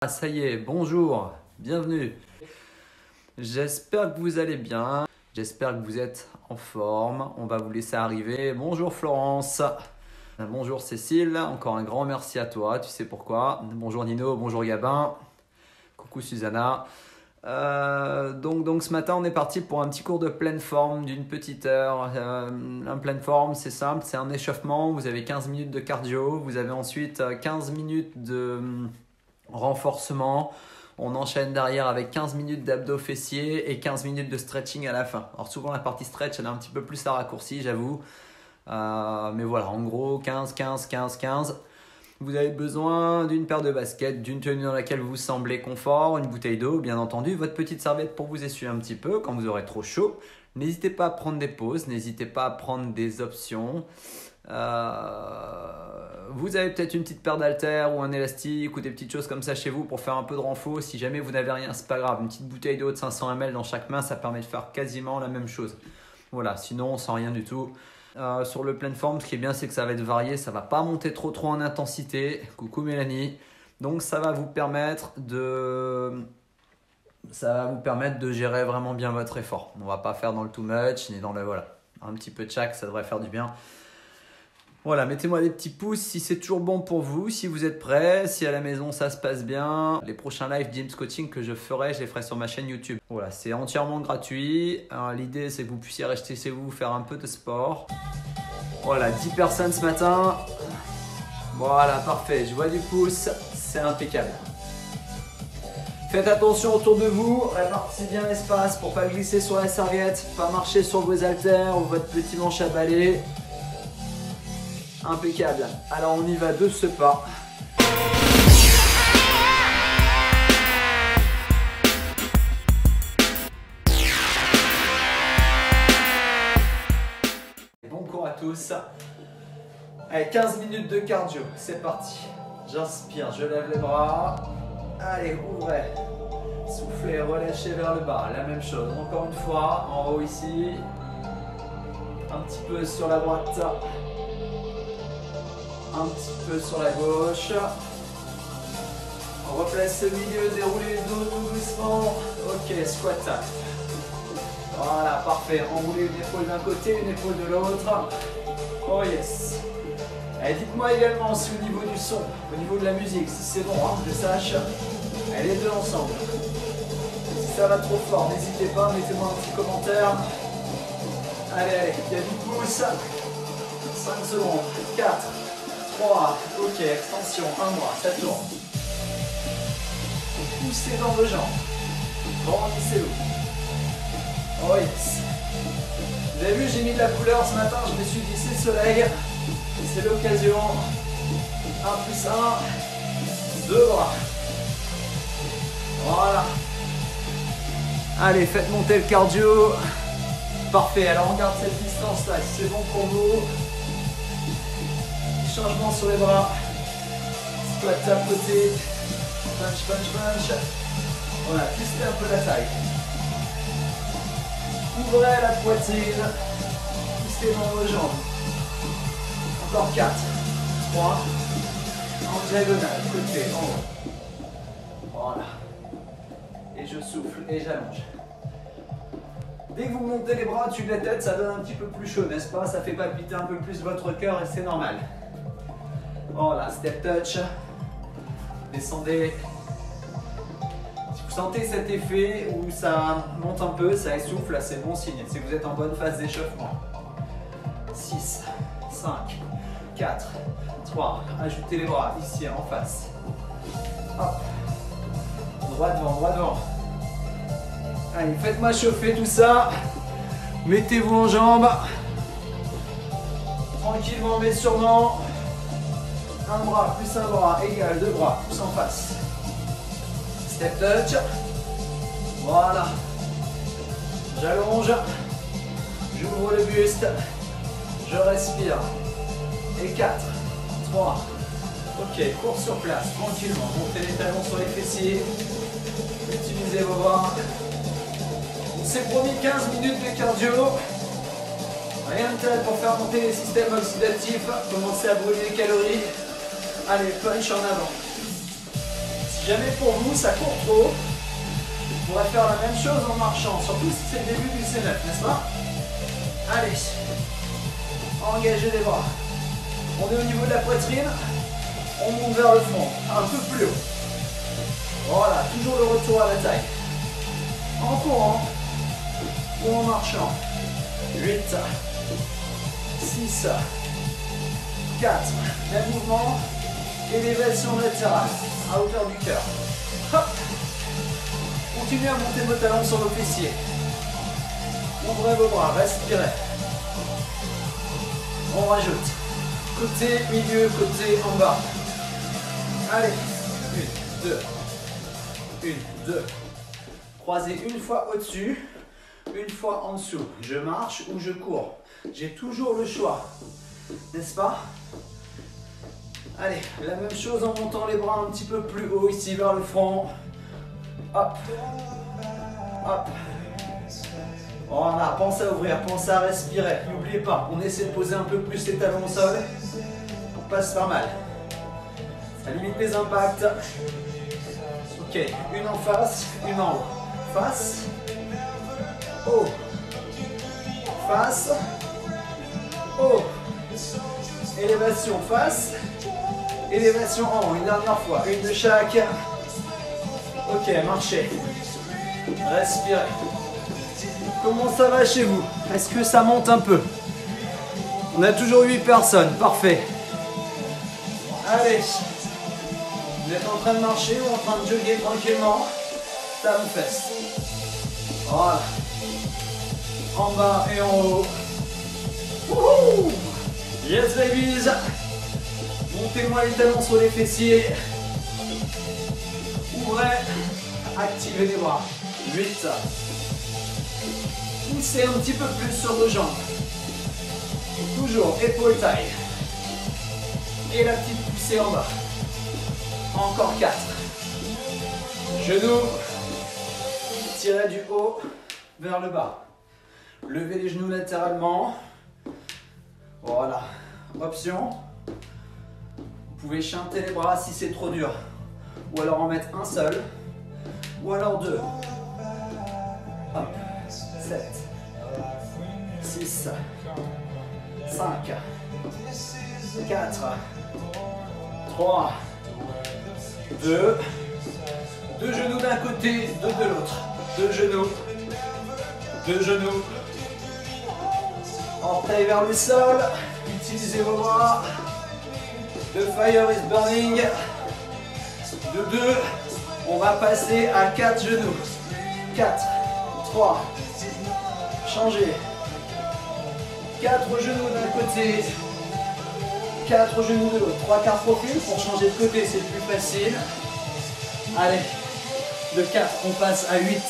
Ah, ça y est, bonjour, bienvenue. J'espère que vous allez bien, j'espère que vous êtes en forme. On va vous laisser arriver. Bonjour Florence, bonjour Cécile, encore un grand merci à toi, tu sais pourquoi. Bonjour Nino, bonjour Gabin, coucou Susanna. Donc ce matin on est parti pour un petit cours de pleine forme d'une petite heure. Un pleine forme c'est simple, c'est un échauffement, vous avez 15 minutes de cardio, vous avez ensuite 15 minutes de renforcement. On enchaîne derrière avec 15 minutes d'abdos fessiers et 15 minutes de stretching à la fin. Alors souvent la partie stretch elle est un petit peu plus à raccourci j'avoue. Mais voilà, en gros 15, 15, 15, 15. Vous avez besoin d'une paire de baskets, d'une tenue dans laquelle vous semblez confort, une bouteille d'eau, bien entendu, votre petite serviette pour vous essuyer un petit peu quand vous aurez trop chaud. N'hésitez pas à prendre des pauses, n'hésitez pas à prendre des options. Vous avez peut-être une petite paire d'haltères ou un élastique ou des petites choses comme ça chez vous pour faire un peu de renfort. Si jamais vous n'avez rien, c'est pas grave. Une petite bouteille d'eau de 500 ml dans chaque main, ça permet de faire quasiment la même chose. Voilà, sinon sans rien du tout. Sur le pleine forme, ce qui est bien, c'est que ça va être varié. Ça va pas monter trop en intensité. Coucou Mélanie. Donc ça va vous permettre de gérer vraiment bien votre effort. On va pas faire dans le too much ni dans le voilà. Un petit peu de chaque, ça devrait faire du bien. Voilà, mettez-moi des petits pouces si c'est toujours bon pour vous, si vous êtes prêts, si à la maison ça se passe bien. Les prochains live James Coaching que je les ferai sur ma chaîne YouTube. Voilà, c'est entièrement gratuit. L'idée c'est que vous puissiez rester chez vous, faire un peu de sport. Voilà, 10 personnes ce matin. Voilà, parfait, je vois du pouce, c'est impeccable. Faites attention autour de vous, répartissez bien l'espace pour pas glisser sur la serviette, pas marcher sur vos haltères ou votre petit manche à balai. Impeccable. Alors on y va de ce pas. Bon cours à tous. Allez, 15 minutes de cardio, c'est parti. J'inspire, je lève les bras. Allez, ouvrez. Soufflez, relâchez vers le bas. La même chose, encore une fois, en haut ici. Un petit peu sur la droite. Un petit peu sur la gauche. On replace le milieu, déroulez le dos tout doucement. Ok, squat. Voilà, parfait. Enroulez une épaule d'un côté, une épaule de l'autre. Oh yes. Et dites-moi également si au niveau du son, au niveau de la musique, si c'est bon, hein, que je sache. Allez, les deux ensemble. Si ça va trop fort, n'hésitez pas, mettez-moi un petit commentaire. Allez, il y a 10 pouces. 5 secondes. 4. 3, ok, extension, un bras, ça tourne. Poussez dans vos jambes. Grandissez-vous. Oh yes. Vous avez vu, j'ai mis de la couleur ce matin, je me suis dit c'est le soleil. C'est l'occasion. 1 plus 1. 2 bras. Voilà. Allez, faites monter le cardio. Parfait, alors on garde cette distance là, si c'est bon pour vous. Changement sur les bras, squat à côté, punch, punch, punch. Voilà, twistez un peu la taille. Ouvrez la poitrine, twistez dans vos jambes. Encore 4, 3, en diagonale, côté, en haut. Voilà. Et je souffle et j'allonge. Dès que vous montez les bras au-dessus de la tête, ça donne un petit peu plus chaud, n'est-ce pas? Ça fait palpiter un peu plus votre cœur et c'est normal. Voilà, step touch. Descendez. Si vous sentez cet effet où ça monte un peu, ça essouffle, là c'est bon signe. C'est que vous êtes en bonne phase d'échauffement. 6, 5, 4, 3. Ajoutez les bras ici en face. Hop. Droit devant, droit devant. Allez, faites-moi chauffer tout ça. Mettez-vous en jambes. Tranquillement mais sûrement. Un bras plus un bras égale 2 bras, tous en face. Step touch. Voilà. J'allonge. J'ouvre le buste. Je respire. Et 4, 3. Ok, cours sur place, tranquillement. Montez les talons sur les fessiers. Utilisez vos bras. On s'est promis 15 minutes de cardio. Rien de tel pour faire monter les systèmes oxydatifs. Commencez à brûler les calories. Allez, punch en avant. Si jamais pour vous ça court trop, vous pourrez faire la même chose en marchant, surtout si c'est le début du C9, n'est-ce pas? Allez, engagez les bras. On est au niveau de la poitrine, on monte vers le front, un peu plus haut. Voilà, toujours le retour à la taille. En courant ou en marchant. 8, 6, 4, même mouvement, élévation latérale à hauteur du cœur. Hop. Continuez à monter vos talons sur vos fessiers. Ouvrez vos bras, respirez. On rajoute. Côté, milieu, côté, en bas. Allez. 1, 2. 1, 2. Croisez une fois au-dessus, une fois en dessous. Je marche ou je cours. J'ai toujours le choix. N'est-ce pas? Allez, la même chose en montant les bras un petit peu plus haut ici vers le front. Hop. Hop. Voilà, pensez à ouvrir, pensez à respirer. N'oubliez pas, on essaie de poser un peu plus les talons au sol pour pas se faire mal. Ça limite les impacts. Ok, une en face, une en haut. Face. Haut. Face. Haut. Élévation face. Élévation en haut. Une dernière fois. Une de chaque. Ok, marchez. Respirez. Comment ça va chez vous? Est-ce que ça monte un peu? On a toujours 8 personnes. Parfait. Allez. Vous êtes en train de marcher ou en train de jogger tranquillement? Talons fesses. Voilà. En bas et en haut. Wouhou! Yes babies! Montez-moi les talons sur les fessiers. Ouvrez. Activez les bras. 8. Poussez un petit peu plus sur vos jambes. Toujours épaule taille. Et la petite poussée en bas. Encore 4. Genoux. Tirez du haut vers le bas. Levez les genoux latéralement. Voilà. Option. Vous pouvez chanter les bras si c'est trop dur. Ou alors en mettre un seul. Ou alors deux. Hop. 7. 6. 5. 4. 3. 2. Deux genoux d'un côté, deux de l'autre. Deux genoux. Deux genoux. Orteils vers le sol. Utilisez vos bras. The fire is burning. De 2. On va passer à 4 genoux. 4. 3. Changez. 4 genoux d'un côté. 4 genoux de l'autre. 3 quarts profil. Pour changer de côté, c'est plus facile. Allez. De 4, on passe à 8.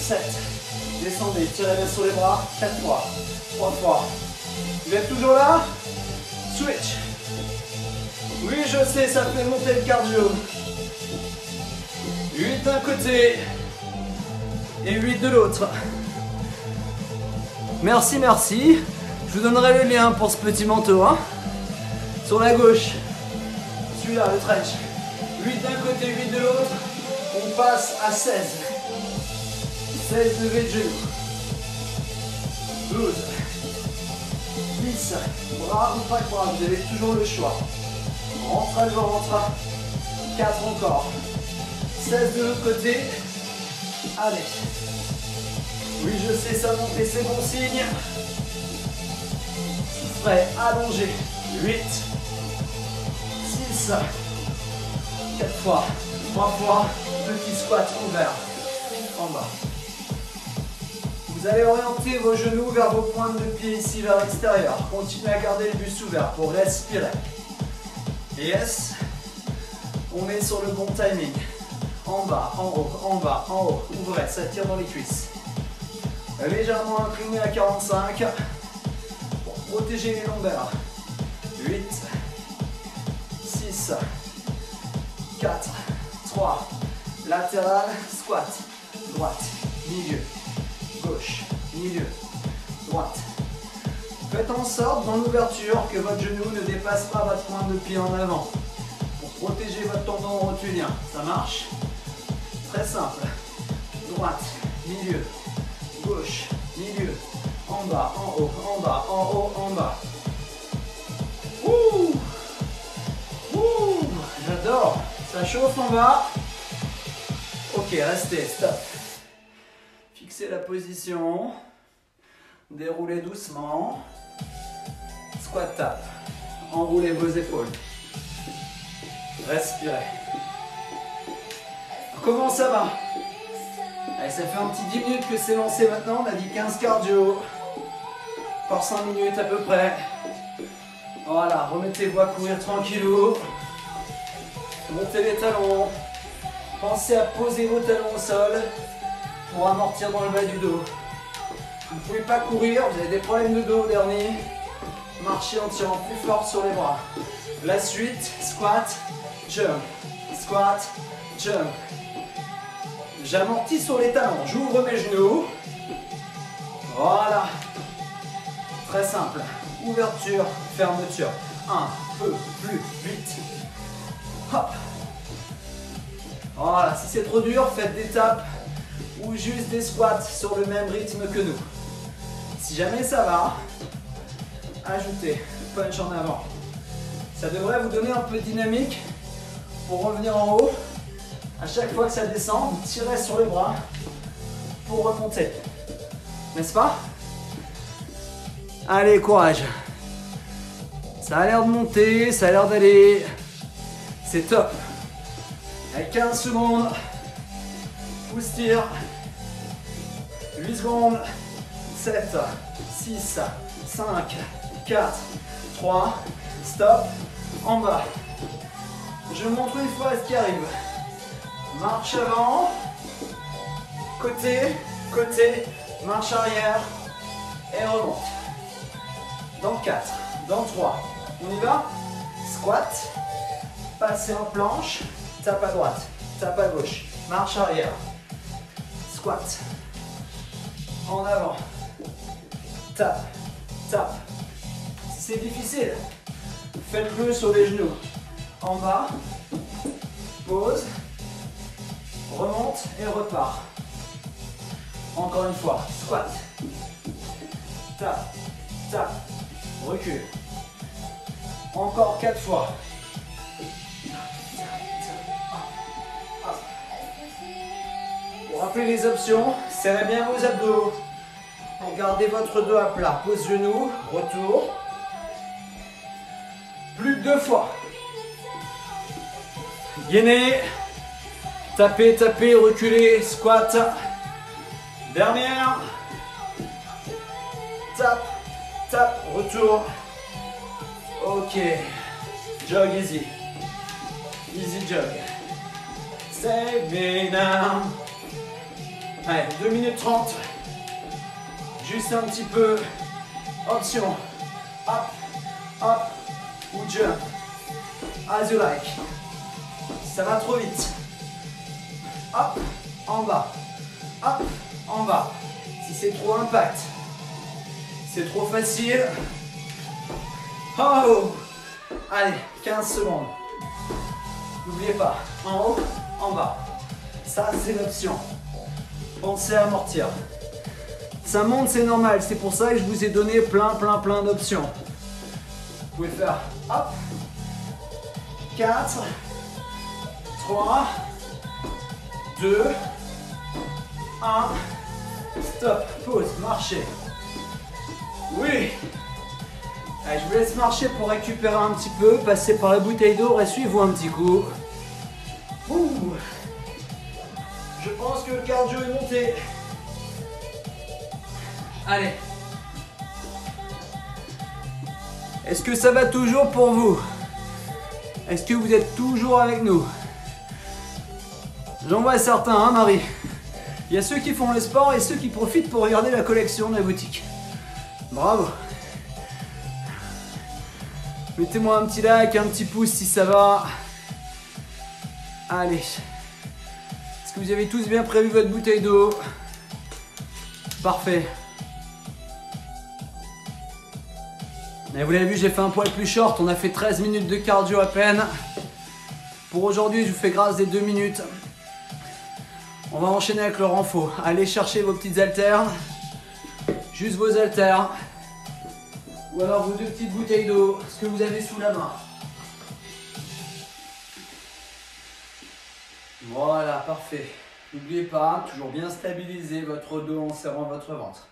7. Descendez. Tirez-les sur les bras. 4 fois. 3 fois. Vous êtes toujours là? Switch. Oui, je sais, ça fait monter le cardio. 8 d'un côté. Et 8 de l'autre. Merci, merci. Je vous donnerai le lien pour ce petit manteau. Hein. Sur la gauche. Celui-là, le trench. 8 d'un côté, 8 de l'autre. On passe à 16. 16 levées de genoux. 12. 10. Bras ou pas de bras, vous avez toujours le choix. Rentre le ventre. 4 encore. 16 de l'autre côté. Allez. Oui, je sais, ça monte et c'est bon signe. Prêt, allongé. 8. 6. 4 fois. 3 fois. Petit squat ouvert. En bas. Vous allez orienter vos genoux vers vos pointes de pied ici vers l'extérieur. Continuez à garder le buste ouvert pour respirer. Yes. On est sur le bon timing. En bas, en haut, en bas, en haut. Ouvrez, ça tire dans les cuisses. Légèrement incliné à 45 pour protéger les lombaires. 8, 6, 4, 3, latéral, squat, droite, milieu, gauche, milieu, droite. Faites en sorte dans l'ouverture que votre genou ne dépasse pas votre pointe de pied en avant pour Protégez votre tendon rotulien. Ça marche? Très simple. Droite, milieu, gauche, milieu, en bas, en haut, en bas, en haut, en bas. Ouh! Ouh! J'adore. Ça chauffe en bas. Ok, restez, stop. Fixez la position. Déroulez doucement. Squat tap. Enroulez vos épaules. Respirez. Comment ça va? Allez, ça fait un petit 10 minutes que c'est lancé maintenant. On a dit 15 cardio. Encore 5 minutes à peu près. Voilà, remettez-vous à courir tranquillou. Montez les talons. Pensez à poser vos talons au sol pour amortir dans le bas du dos. Vous ne pouvez pas courir, vous avez des problèmes de dos au dernier. Marchez en tirant plus fort sur les bras. La suite, squat, jump. Squat, jump. J'amortis sur les talons, j'ouvre mes genoux. Voilà. Très simple. Ouverture, fermeture. Un peu plus vite. Hop. Voilà, si c'est trop dur, faites des tapes ou juste des squats sur le même rythme que nous. Si jamais ça va, ajoutez punch en avant. Ça devrait vous donner un peu de dynamique pour revenir en haut. À chaque fois que ça descend, vous tirez sur les bras pour remonter. N'est-ce pas? Allez, courage. Ça a l'air de monter, ça a l'air d'aller. C'est top. Avec 15 secondes. Pouce tire. 8 secondes. 7, 6, 5, 4, 3. Stop. En bas. Je montre une fois ce qui arrive. Marche avant. Côté, côté. Marche arrière. Et remonte. Dans 4, dans 3. On y va? Squat. Passez en planche. Tape à droite. Tape à gauche. Marche arrière. Squat. En avant. Tape. Tape. Si c'est difficile, faites-le sur les genoux. En bas. Pause. Remonte et repart. Encore une fois. Squat. Tape. Tape. Recule. Encore 4 fois. Pour rappeler les options, serrez bien vos abdos. Pour garder votre dos à plat. Pose genou, retour. Plus que 2 fois. Gainez. Tapez, tapez, reculez, squat. Dernière. Tape, tape, retour. Ok. Jog easy. Easy jog. Save me now. Allez, 2 minutes 30. Juste un petit peu. Option. Up, up ou jump. As you like. Ça va trop vite. Hop, en bas. Hop, en bas. Si c'est trop impact. C'est trop facile. Oh! Allez, 15 secondes. N'oubliez pas, en haut, en bas. Ça, c'est l'option. Pensez à amortir. Ça monte, c'est normal. C'est pour ça que je vous ai donné plein d'options. Vous pouvez faire hop, 4, 3, 2, 1, stop, pause, marchez. Oui. Allez, je vous laisse marcher pour récupérer un petit peu, passer par la bouteille d'eau, suivez-vous un petit coup. Ouh. Je pense que le cardio est monté. Allez. Est-ce que ça va toujours pour vous? Est-ce que vous êtes toujours avec nous? J'en vois certains, hein Marie? Il y a ceux qui font le sport et ceux qui profitent pour regarder la collection de la boutique. Bravo. Mettez-moi un petit like, un petit pouce si ça va. Allez. Est-ce que vous avez tous bien prévu votre bouteille d'eau? Parfait. Et vous l'avez vu, j'ai fait un poil plus short. On a fait 13 minutes de cardio à peine. Pour aujourd'hui, je vous fais grâce des 2 minutes. On va enchaîner avec le renfort. Allez chercher vos petites haltères. Juste vos haltères. Ou alors vos 2 petites bouteilles d'eau, ce que vous avez sous la main. Voilà, parfait. N'oubliez pas, toujours bien stabiliser votre dos en serrant votre ventre.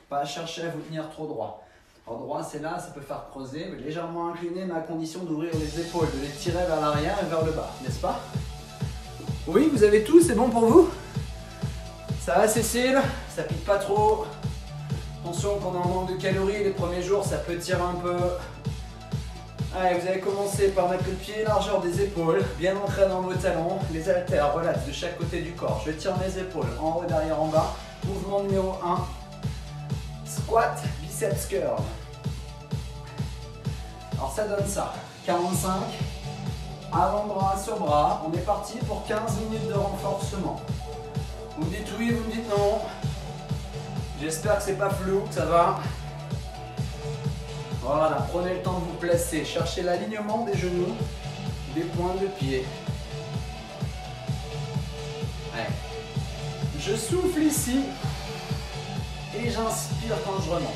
Pas chercher à vous tenir trop droit. Alors droit, c'est là, ça peut faire creuser, mais légèrement incliné, mais à condition d'ouvrir les épaules, de les tirer vers l'arrière et vers le bas, n'est-ce pas? Oui, vous avez tout, c'est bon pour vous? Ça va, Cécile? Ça pique pas trop? Attention, qu'on est en manque de calories, les premiers jours, ça peut tirer un peu. Allez, vous allez commencer par mettre le pied largeur des épaules, bien ancré dans vos talons, les haltères relaxent de chaque côté du corps. Je tire mes épaules en haut, derrière, en bas. Mouvement numéro 1. Squat, biceps curl. Alors ça donne ça. 45. Avant-bras sur bras. On est parti pour 15 minutes de renforcement. Vous me dites oui, vous me dites non. J'espère que c'est pas flou, que ça va. Voilà, prenez le temps de vous placer. Cherchez l'alignement des genoux, des pointes de pied. Allez. Je souffle ici et j'inspire quand je remonte.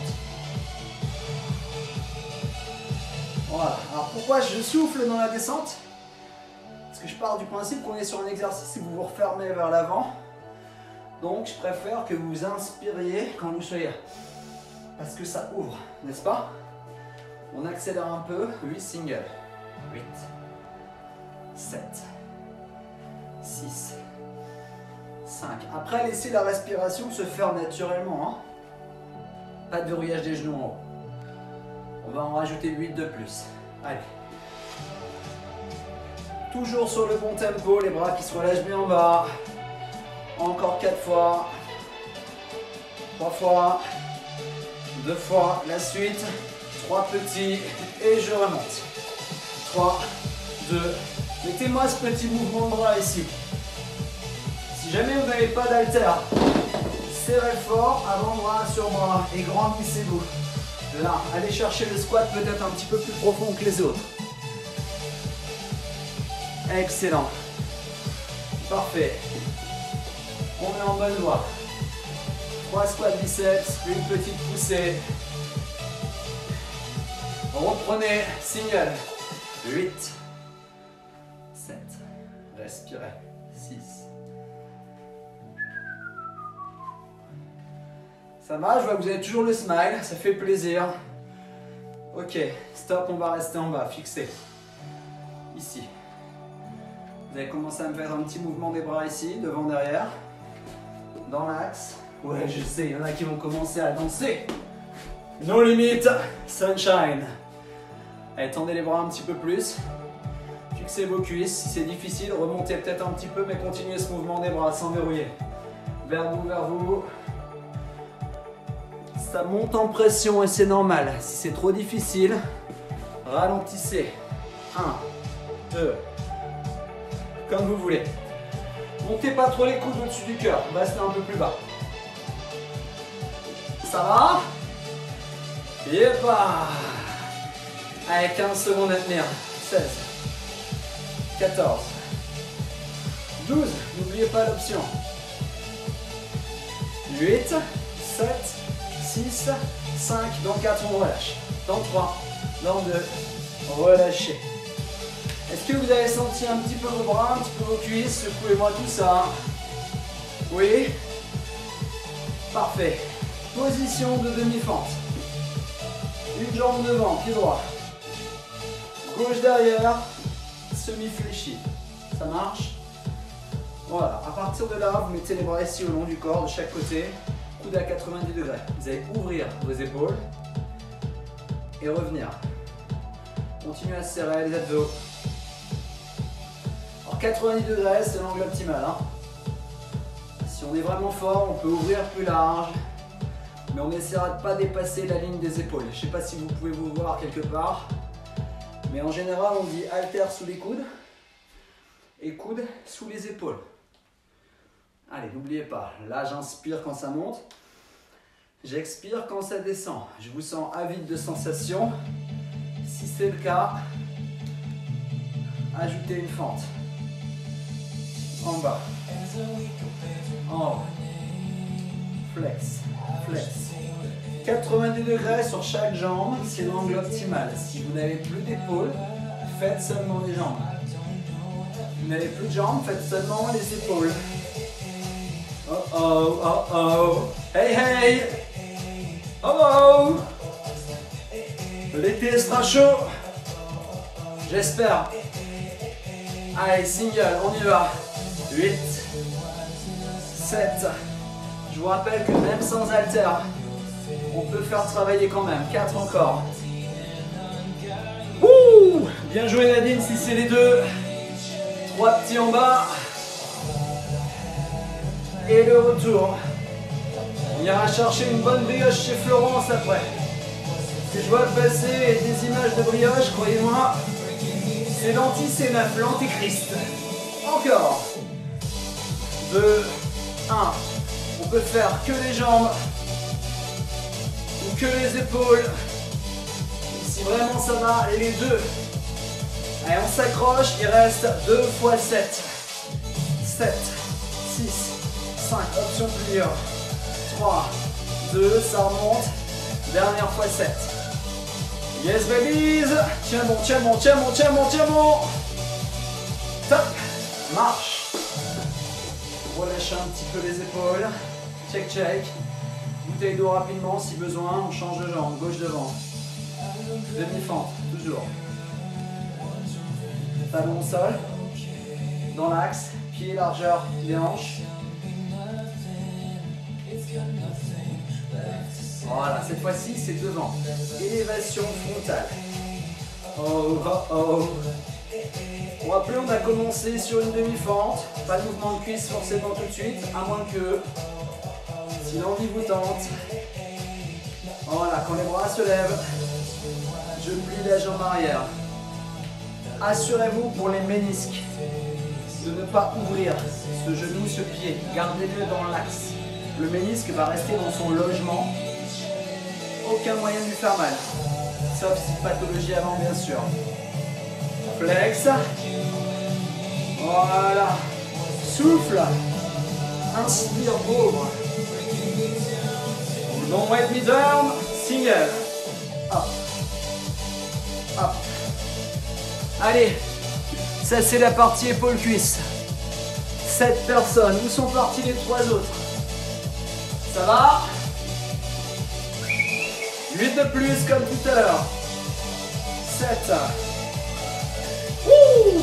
Voilà. Alors pourquoi je souffle dans la descente? Parce que je pars du principe qu'on est sur un exercice et vous vous refermez vers l'avant. Donc je préfère que vous inspiriez quand vous soyez là. Parce que ça ouvre, n'est-ce pas? On accélère un peu. 8 singles. 8, 7, 6, 5. Après, laissez la respiration se faire naturellement. Hein. Pas de verrouillage des genoux en haut. On va en rajouter 8 de plus. Allez. Toujours sur le bon tempo, les bras qui se relâchent bien en bas. Encore 4 fois. 3 fois. 2 fois. La suite. 3 petits. Et je remonte. 3, 2. Mettez-moi ce petit mouvement de bras ici. Si jamais vous n'avez pas d'haltère, serrez fort, avant-bras sur bras et grandissez-vous. Là, allez chercher le squat peut-être un petit peu plus profond que les autres. Excellent. Parfait. On est en bonne voie. 3 squats biceps, une petite poussée. Reprenez, single. 8, 7, respirez. 6. Ça va, je vois que vous avez toujours le smile, ça fait plaisir. Ok, stop, on va rester en bas, fixé. Ici. Vous allez commencer à me faire un petit mouvement des bras ici, devant, derrière. Dans l'axe. Ouais, je sais, il y en a qui vont commencer à danser. No limit, sunshine. Allez, tendez les bras un petit peu plus. Fixez vos cuisses. Si c'est difficile, remontez peut-être un petit peu, mais continuez ce mouvement des bras sans verrouiller. Vers vous, vers vous. Ça monte en pression et c'est normal. Si c'est trop difficile, ralentissez. 1, 2, comme vous voulez. Montez pas trop les coudes au-dessus du cœur. Restez un peu plus bas. Ça va? Yepa! Allez, 15 secondes à tenir. 16, 14, 12, n'oubliez pas l'option. 8, 7, 6, 5, dans 4 on relâche. Dans 3, dans 2, relâchez. Est-ce que vous avez senti un petit peu vos bras, un petit peu vos cuisses? Secouez-moi tout ça. Oui? Parfait. Position de demi-fente. Une jambe devant, pied droit. Gauche derrière, semi-fléchi. Ça marche? Voilà, à partir de là, vous mettez les bras ici au long du corps, de chaque côté. Coude à 90 degrés. Vous allez ouvrir vos épaules et revenir. Continuez à serrer les abdos. Alors 90 degrés, c'est l'angle optimal. Hein. Si on est vraiment fort, on peut ouvrir plus large. Mais on essaiera de ne pas dépasser la ligne des épaules. Je ne sais pas si vous pouvez vous voir quelque part. Mais en général, on dit haltère sous les coudes et coude sous les épaules. Allez, n'oubliez pas, là j'inspire quand ça monte, j'expire quand ça descend. Je vous sens avide de sensations. Si c'est le cas, Ajoutez une fente. En bas. En haut. Flex. Flex. 90 degrés sur chaque jambe, c'est l'angle optimal. Si vous n'avez plus d'épaule, faites seulement les jambes. Vous n'avez plus de jambes, faites seulement les épaules. Oh oh, oh oh. Hey hey. Oh oh. L'été sera chaud. J'espère. Allez, single, on y va. 8, 7. Je vous rappelle que même sans haltère, on peut faire travailler quand même. 4 encore. Ouh, bien joué Nadine si c'est les deux. 3 petits en bas. Et le retour. On ira chercher une bonne brioche chez Florence après. Si je vois passer des images de brioche, croyez-moi, c'est l'anti-Sénaf, l'antéchrist. Encore. 2, 1. On peut faire que les jambes ou que les épaules. Si vraiment ça va, et les deux. Allez, on s'accroche, il reste 2 fois 7. 7, 6, 5, option pliure. 3, 2, ça remonte. Dernière fois 7. Yes babies. Tiens bon, tiens bon, tiens bon, tiens bon, tiens bon. Top. Marche. Relâchez un petit peu les épaules. Check, check. Bouteille d'eau rapidement si besoin. On change de jambe, gauche devant. Demi-fente, toujours. Talon au sol. Dans l'axe. Pied, largeur des hanches. Voilà, cette fois-ci c'est devant. Élévation frontale. Oh, oh, oh. Pour rappeler, on a commencé sur une demi-fente. Pas de mouvement de cuisse forcément tout de suite, à moins que, si l'envie vous tente. Voilà, quand les bras se lèvent, je plie la jambe arrière. Assurez-vous pour les ménisques de ne pas ouvrir ce genou, ce pied. Gardez-le dans l'axe. Le ménisque va rester dans son logement. Aucun moyen de lui faire mal. Sauf si pathologie avant, bien sûr. Flex. Voilà. Souffle. Inspire, pauvre. Long weight mid-arm. Single. Hop. Hop. Allez. Ça, c'est la partie épaule-cuisse. 7 personnes. Où sont partis les 3 autres? Ça va? 8 de plus comme tout à l'heure. 7. Ouh.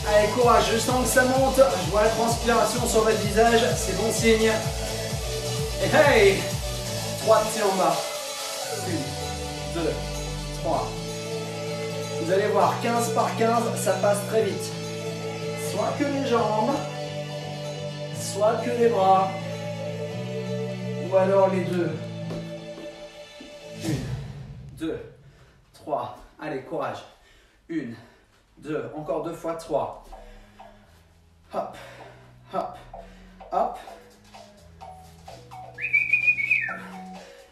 Allez, courage, je sens que ça monte. Je vois la transpiration sur votre visage, c'est bon signe. Et hey, 3 petits en bas. 1, 2, 3. Vous allez voir, 15 par 15, ça passe très vite. Soit que les jambes, soit que les bras, ou alors les deux. 1, 2, 3. Allez, courage. 1, 2, encore 2 fois 3. Hop, hop, hop.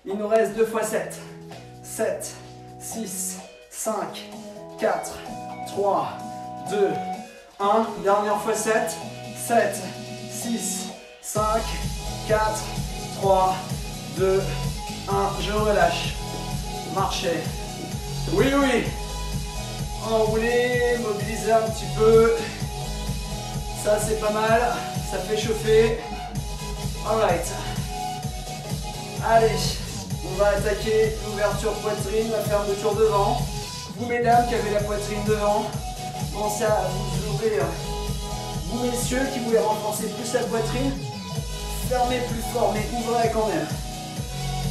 Il nous reste 2 fois 7. 7, 6, 5, 4, 3, 2, 1. Dernière fois 7. 7, 6, 5, 4, 3, 2, 1. Je relâche. Marchez. Oui, oui. Enroulez, mobilisez un petit peu. Ça, c'est pas mal. Ça fait chauffer. Alright. Allez, on va attaquer l'ouverture poitrine, la fermeture devant. Vous, mesdames, qui avez la poitrine devant, pensez à vous ouvrir. Vous, messieurs, qui voulez renforcer plus la poitrine, fermez plus fort, mais ouvrez quand même.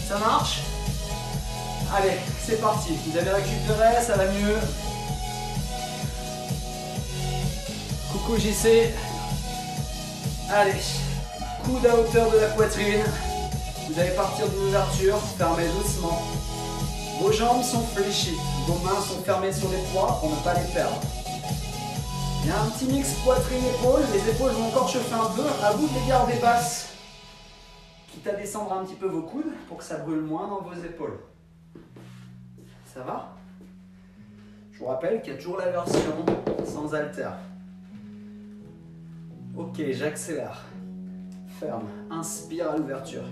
Ça marche? Allez, c'est parti. Vous avez récupéré, ça va mieux. Coucou JC. Allez, coude à hauteur de la poitrine. Vous allez partir de l'ouverture, fermez doucement. Vos jambes sont fléchies, vos mains sont fermées sur les poids pour ne pas les perdre. Il y a un petit mix poitrine-épaule, les épaules vont encore chauffer un peu, à vous de les garder basses. Quitte à descendre un petit peu vos coudes pour que ça brûle moins dans vos épaules. Ça va? Je vous rappelle qu'il y a toujours la version sans haltère. Ok, j'accélère. Ferme. Inspire à l'ouverture.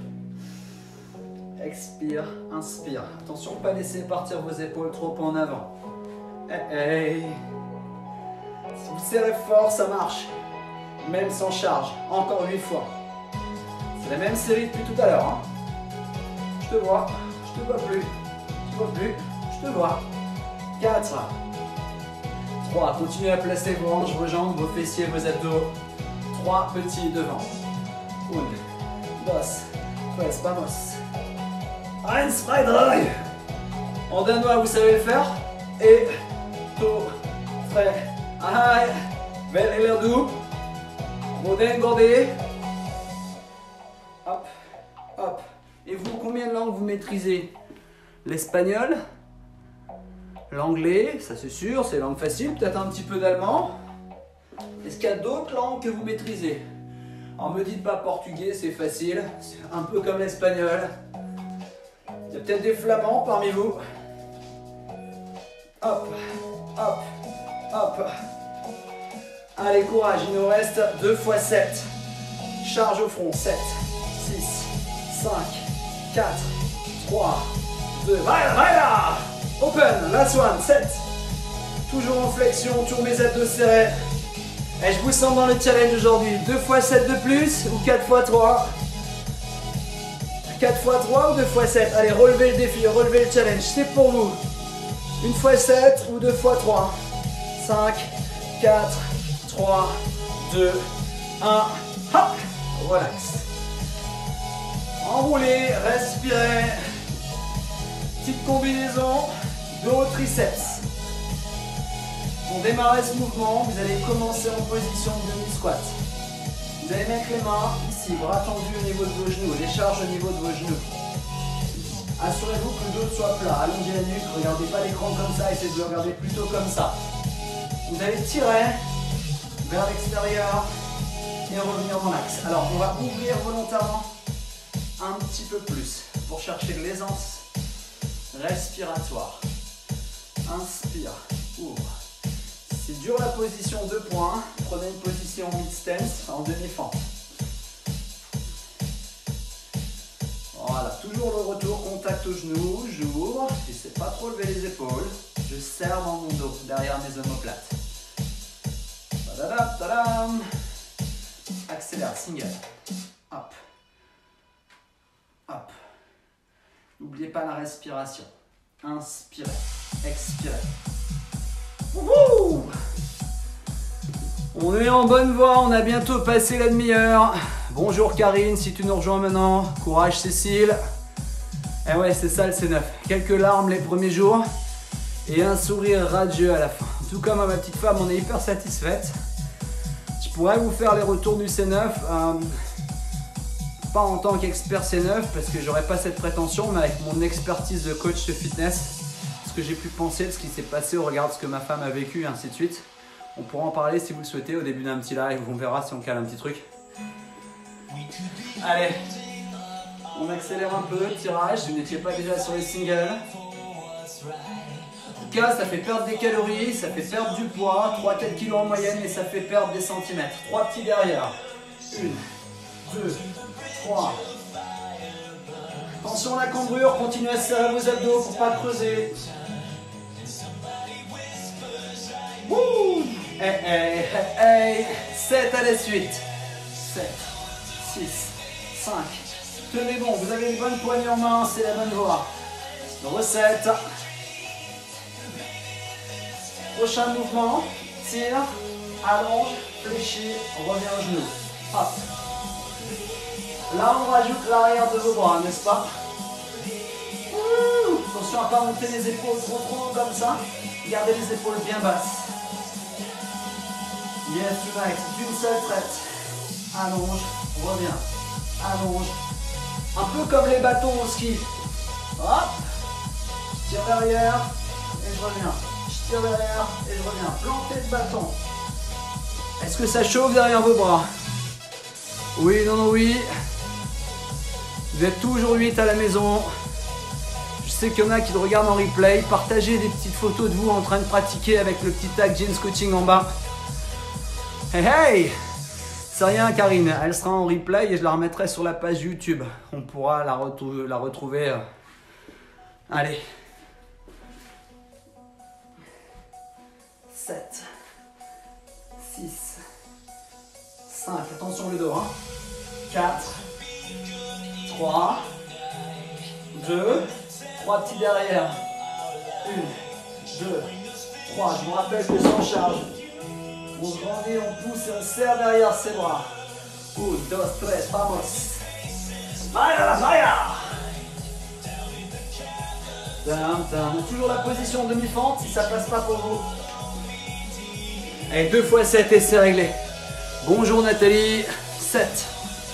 Expire, inspire. Attention, pas laisser partir vos épaules trop en avant. Hey, hey. Si vous serrez fort, ça marche. Même sans charge. Encore 8 fois. C'est la même série depuis tout à l'heure. Hein. Je te vois. Je te vois plus. Je te vois plus. Je te vois. 4. 3. Continuez à placer vos hanches, vos jambes, vos fessiers, vos abdos. 3 petits devant. 1, 2, 3, vamos. 1, 2, 3. En danois, vous savez le faire. Et, to, frais. Aïe. Vel eller du. Modèle bordé. Hop, hop. Et vous, combien de langues vous maîtrisez? L'espagnol, l'anglais, ça c'est sûr, c'est langue facile, peut-être un petit peu d'allemand. Est-ce qu'il y a d'autres langues que vous maîtrisez? Alors me dites pas portugais, c'est facile, c'est un peu comme l'espagnol. Il y a peut-être des flamands parmi vous. Hop, hop, hop. Allez, courage, il nous reste 2 x 7. Charge au front, 7, 6, 5, 4, 3, 2, voilà. Open, last one, 7. Toujours en flexion, tour mes abdos serrés. Et je vous sens dans le challenge aujourd'hui. 2 x 7 de plus ou 4 x 3? 4 x 3 ou 2 x 7? Allez, relevez le défi, relevez le challenge, c'est pour vous. 1 x 7 ou 2 x 3? 5, 4, 3, 2, 1, hop, relax. Enroulez, respirez. Petite combinaison dos triceps. Pour démarrer ce mouvement, vous allez commencer en position de demi-squat. Vous allez mettre les mains ici, bras tendus au niveau de vos genoux, les charges au niveau de vos genoux. Assurez-vous que le dos soit plat, allongez la nuque, regardez pas l'écran comme ça, essayez de le regarder plutôt comme ça. Vous allez tirer vers l'extérieur et revenir dans l'axe. Alors on va ouvrir volontairement un petit peu plus pour chercher de l'aisance respiratoire. Inspire, ouvre. C'est dur la position 2 points, prenez une position mid-stance en demi-fente. Voilà, toujours le retour, contact au genou, j'ouvre, j'essaie pas trop lever les épaules, je serre dans mon dos, derrière mes omoplates. Tadadam, tadam. Accélère, single. Hop. Hop. N'oubliez pas la respiration. Inspirez, expirez. Wouhou! On est en bonne voie, on a bientôt passé la demi-heure. Bonjour Karine, si tu nous rejoins maintenant. Courage Cécile. Eh ouais, c'est ça le C9. Quelques larmes les premiers jours et un sourire radieux à la fin. Tout comme à ma petite femme, on est hyper satisfaite. Je pourrais vous faire les retours du C9. Pas en tant qu'expert C9 parce que j'aurais pas cette prétention, mais avec mon expertise de coach de fitness, ce que j'ai pu penser de ce qui s'est passé au regard de ce que ma femme a vécu et ainsi de suite. On pourra en parler si vous le souhaitez au début d'un petit live, on verra si on cale un petit truc. Allez, on accélère un peu, tirage, si vous n'étiez pas déjà sur les singles. En tout cas, ça fait perdre des calories, ça fait perdre du poids, 3-4 kg en moyenne et ça fait perdre des centimètres. 3 petits derrière. 1, 2, 3. Attention à la cambrure, continuez à serrer vos abdos pour ne pas creuser. Wouh! Hey, hey, hey, hey. 7 à la suite. 7, 6, 5. Tenez bon, vous avez une bonne poignée en main, c'est la bonne voie. Recette. Prochain mouvement. Tire, allonge, fléchit, revient au genou. Hop. Là, on rajoute l'arrière de vos bras, n'est-ce pas? Attention à ne pas monter les épaules trop haut comme ça. Gardez les épaules bien basses. Yes, tonight, d'une seule traite. Allonge, reviens. Allonge. Un peu comme les bâtons au ski. Hop. Je tire derrière et je reviens. Je tire derrière et je reviens. Plantez le bâton. Est-ce que ça chauffe derrière vos bras? Oui, non, non, oui. Vous êtes toujours 8 à la maison. Je sais qu'il y en a qui le regardent en replay. Partagez des petites photos de vous en train de pratiquer avec le petit tag Jeans Coaching en bas. Hey hey! C'est rien Karine, elle sera en replay et je la remettrai sur la page YouTube. On pourra la retrouver. Allez. 7, 6, 5, attention le dos, hein. 4, 3, 2, 3 petits derrière. 1, 2, 3, je vous rappelle que sans charge. On grandit, on pousse et on serre derrière ses bras. 1, 2, 3, vamos. Vaya la vaya. Toujours la position demi-fente si ça passe pas pour vous. Allez, 2 x 7 et c'est réglé. Bonjour Nathalie. 7,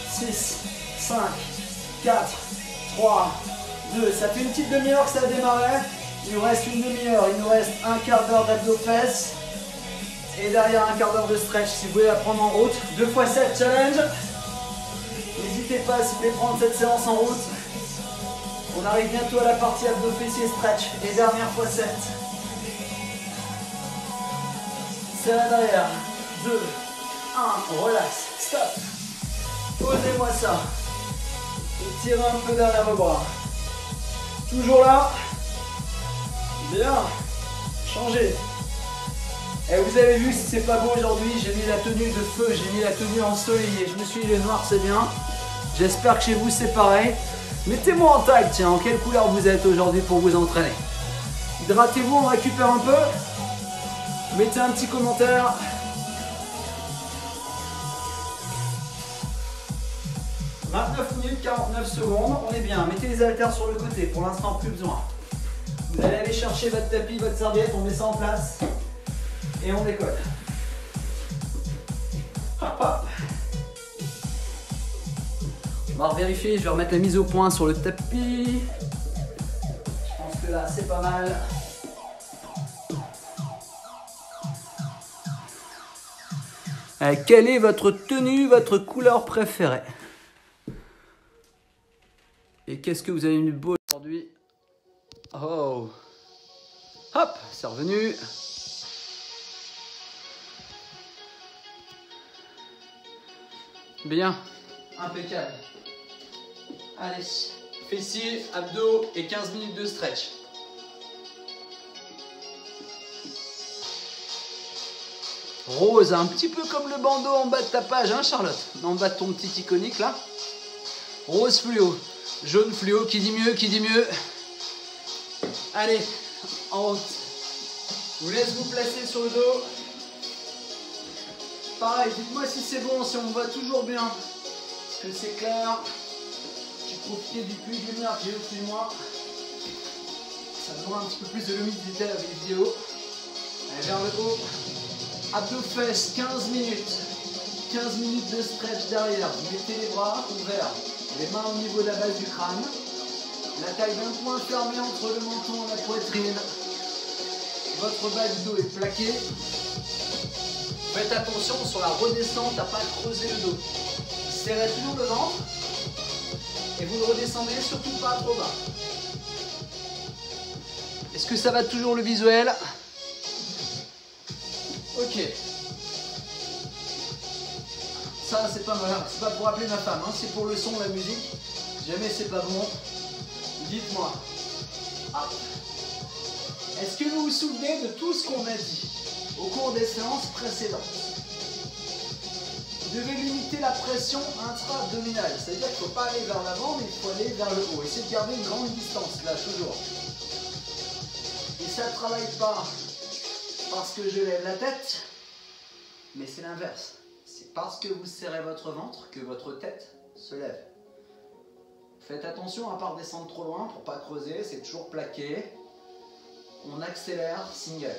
6, 5, 4, 3, 2. Ça fait une petite demi-heure que ça a démarré. Il nous reste une demi-heure. Il nous reste un quart d'heure d'abdos-fesses. Et derrière un quart d'heure de stretch. Si vous voulez la prendre en route. 2 x 7 challenge. N'hésitez pas si vous voulez prendre cette séance en route. On arrive bientôt à la partie abdos-fessiers stretch. Et dernière fois 7. Serrez derrière. 2, 1, relax, stop. Posez-moi ça. Et tirez un peu derrière vos bras. Toujours là. Bien. Changez. Et vous avez vu, si c'est pas beau aujourd'hui, j'ai mis la tenue de feu, j'ai mis la tenue ensoleillée. Je me suis dit, le noir c'est bien. J'espère que chez vous c'est pareil. Mettez-moi en tag, tiens, en quelle couleur vous êtes aujourd'hui pour vous entraîner. Hydratez-vous, on récupère un peu. Mettez un petit commentaire. « 29 minutes 49 secondes, on est bien. Mettez les haltères sur le côté, pour l'instant plus besoin. Vous allez aller chercher votre tapis, votre serviette, on met ça en place. Et on décolle. Hop, hop. On va vérifier, je vais remettre la mise au point sur le tapis. Je pense que là c'est pas mal. Quelle est votre tenue, votre couleur préférée? Et qu'est-ce que vous avez mis de beau aujourd'hui? Oh! Hop, c'est revenu. Bien, impeccable. Allez, fessiers, abdos et 15 minutes de stretch. Rose, un petit peu comme le bandeau en bas de ta page, hein Charlotte? En bas de ton petit iconique là. Rose fluo, jaune fluo, qui dit mieux, qui dit mieux. Allez, en route. Je vous laisse vous placer sur le dos. Pareil, dites-moi si c'est bon, si on me voit toujours bien. Est-ce que c'est clair? J'ai profité du puits de lumière que j'ai au-dessus de moi. Ça demande un petit peu plus de luminosité à la vidéo. Allez, vers le haut. Abdos fesses, 15 minutes. 15 minutes de stretch derrière. Mettez les bras ouverts. Les mains au niveau de la base du crâne. La taille d'un point fermée entre le menton et la poitrine. Votre bas du dos est plaqué. Faites attention sur la redescente à ne pas creuser le dos. Serrez toujours le ventre. Et vous ne redescendez surtout pas trop bas. Est-ce que ça va toujours le visuel? Ok. Ça c'est pas mal. C'est pas pour appeler ma femme, hein. C'est pour le son, la musique. Si jamais c'est pas bon, dites-moi. Est-ce que vous vous souvenez de tout ce qu'on a dit au cours des séances précédentes? Vous devez limiter la pression intra-abdominale. C'est-à-dire qu'il ne faut pas aller vers l'avant, mais il faut aller vers le haut. Essayez de garder une grande distance, là, toujours. Et ça ne travaille pas parce que je lève la tête, mais c'est l'inverse. C'est parce que vous serrez votre ventre que votre tête se lève. Faites attention à ne pas redescendre trop loin pour ne pas creuser, c'est toujours plaqué. On accélère, single.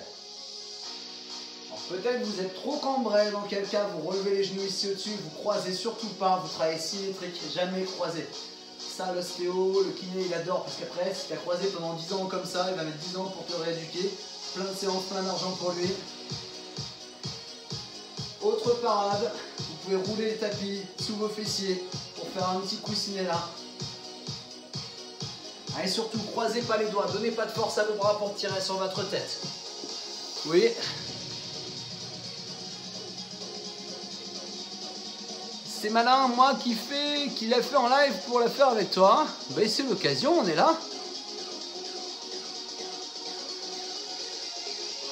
Peut-être vous êtes trop cambré, dans quel cas vous relevez les genoux ici au-dessus, vous croisez surtout pas, vous travaillez symétrique, jamais croisé. Ça, l'ostéo, le kiné, il adore, parce qu'après, si tu as croisé pendant 10 ans comme ça, il va mettre 10 ans pour te rééduquer. Plein de séances, plein d'argent pour lui. Autre parade, vous pouvez rouler le tapis sous vos fessiers pour faire un petit coussinet là. Allez, surtout, croisez pas les doigts. Donnez pas de force à vos bras pour tirer sur votre tête. Oui. C'est malin, moi qui l'a fait en live pour la faire avec toi. Ben, c'est l'occasion, on est là.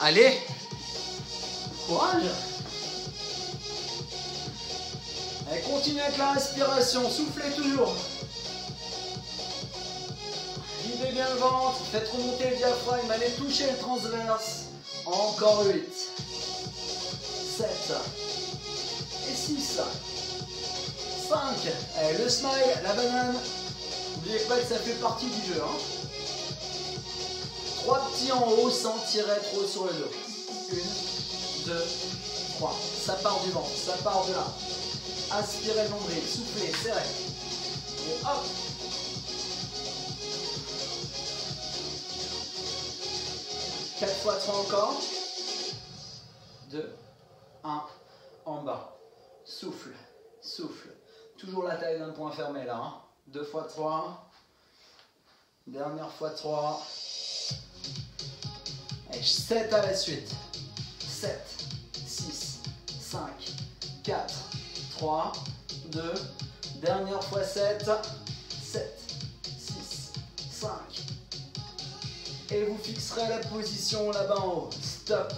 Allez. Courage. Allez, continuez avec la respiration. Soufflez toujours. Videz bien le ventre. Faites remonter le diaphragme. Allez toucher le transverse. Encore 8. 7. Et 6. 5. Allez, le smile, la banane. N'oubliez pas que ça fait partie du jeu. 3 petits en haut sans tirer trop sur le dos. 1, 2, 3. Ça part du ventre, ça part de là. Aspirez le nombril, soufflez, serrez. Et hop. Quatre fois 3 encore. 2, 1, en bas. Souffle, souffle. Toujours la taille d'un point fermé là. 2 fois 3. Dernière fois 3. Et 7 à la suite. 7, 6, 5, 4, 3, 2. Dernière fois 7. 7, 6, 5. Et vous fixerez la position là-bas en haut. Stop.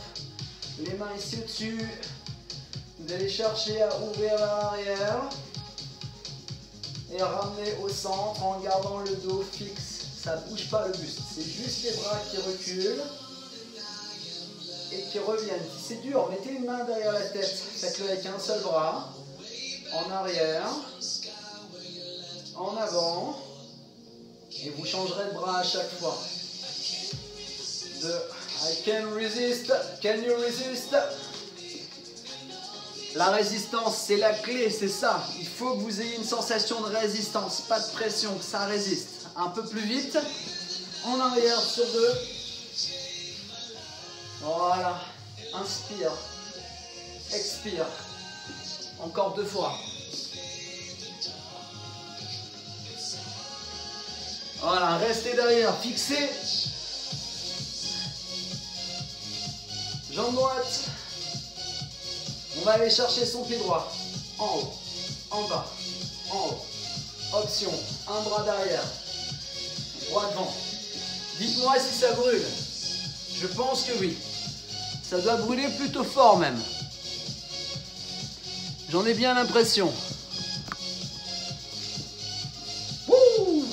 Les mains ici au-dessus. Vous allez chercher à ouvrir vers l'arrière. Et ramener au centre en gardant le dos fixe. Ça ne bouge pas le buste. C'est juste les bras qui reculent. Et qui reviennent. Si c'est dur, mettez une main derrière la tête. Faites-le avec un seul bras. En arrière. En avant. Et vous changerez de bras à chaque fois. 2. I can resist. Can you resist? La résistance, c'est la clé, c'est ça. Il faut que vous ayez une sensation de résistance, pas de pression, que ça résiste. Un peu plus vite. En arrière sur 2. Voilà. Inspire. Expire. Encore 2 fois. Voilà, restez derrière, fixez. Jambe droite. On va aller chercher son pied droit. En haut, en bas, en haut. Option, un bras derrière. Droit devant. Dites-moi si ça brûle. Je pense que oui. Ça doit brûler plutôt fort même. J'en ai bien l'impression. Wouh!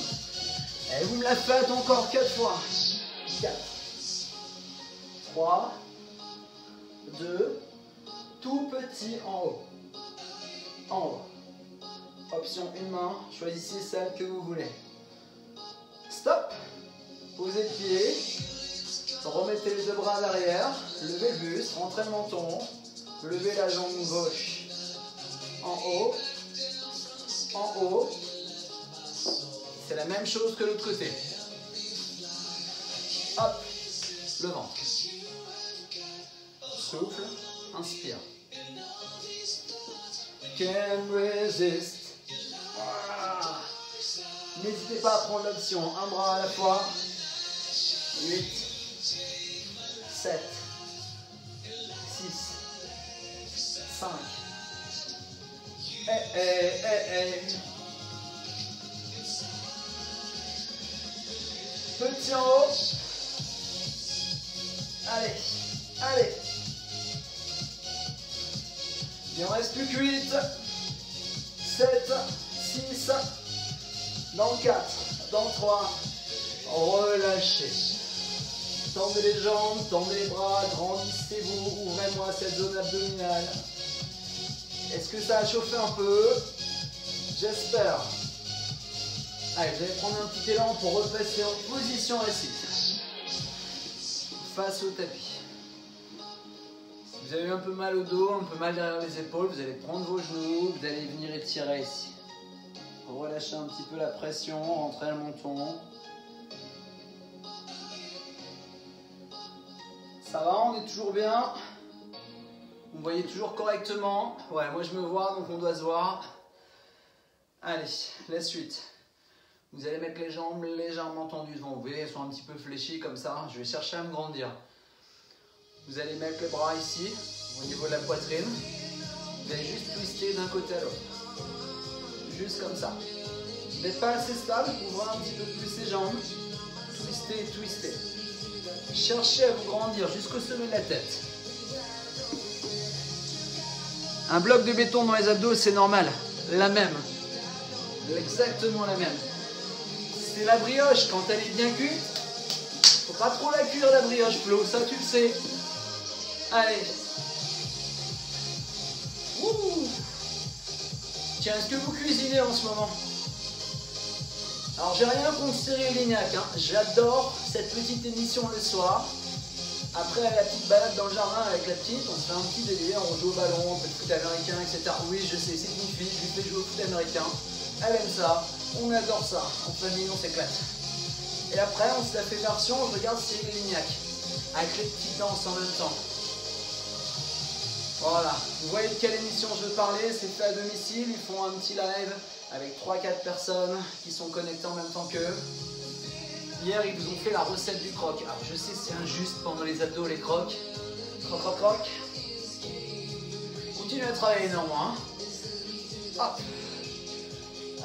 Et vous me la faites encore 4 fois. 4. 3. 2. Tout petit en haut. En haut. Option une main. Choisissez celle que vous voulez. Stop. Posez le pied. Remettez les 2 bras à l'arrière. Levez le buste. Rentrez le menton. Levez la jambe gauche. En haut. En haut. C'est la même chose que l'autre côté. Hop. Le ventre. Souffle. Inspire. Can resist. Voilà. N'hésitez pas à prendre l'option. Un bras à la fois. 8. 7. 6. 5. Petit en haut. Allez. Allez. Il en reste plus que 8, 7, 6, dans le 4, dans le 3, relâchez. Tendez les jambes, tendez les bras, grandissez-vous, ouvrez-moi cette zone abdominale. Est-ce que ça a chauffé un peu? J'espère. Allez, vous allez prendre un petit élan pour repasser en position assise. Face au tapis. Vous avez eu un peu mal au dos, un peu mal derrière les épaules, vous allez prendre vos genoux, vous allez venir étirer ici. Relâchez un petit peu la pression, rentrez le menton. Ça va, on est toujours bien. Vous me voyez toujours correctement. Ouais, moi je me vois, donc on doit se voir. Allez, la suite. Vous allez mettre les jambes légèrement tendues devant vous. Elles sont un petit peu fléchies comme ça. Je vais chercher à me grandir. Vous allez mettre les bras ici, au niveau de la poitrine. Vous allez juste twister d'un côté à l'autre. Juste comme ça. Vous n'êtes pas assez stable, ouvrez un petit peu plus les jambes. Twistez, twistez. Cherchez à vous grandir jusqu'au sommet de la tête. Un bloc de béton dans les abdos, c'est normal. La même. Exactement la même. C'est la brioche, quand elle est bien cuite, faut pas trop la cuire la brioche, Flo, ça tu le sais. Allez. Ouh. Tiens, est-ce que vous cuisinez en ce moment? Alors j'ai rien contre Cyril Lignac, hein. J'adore cette petite émission le soir. Après la petite balade dans le jardin avec la petite, on se fait un petit délire, on joue au ballon, on fait le foot américain, etc. Oui, je sais, c'est une fille, je lui fais jouer au foot américain. Elle aime ça, on adore ça, en famille on s'éclate. Et après on se la fait version, je regarde Cyril Lignac, avec les petites danses en même temps. Voilà, vous voyez de quelle émission je veux parler, c'est fait à domicile, ils font un petit live avec 3-4 personnes qui sont connectées en même temps qu'eux. Hier ils vous ont fait la recette du croc. Alors je sais c'est injuste pendant les abdos les crocs. Croc croc croc. Continuez à travailler néanmoins. Hop.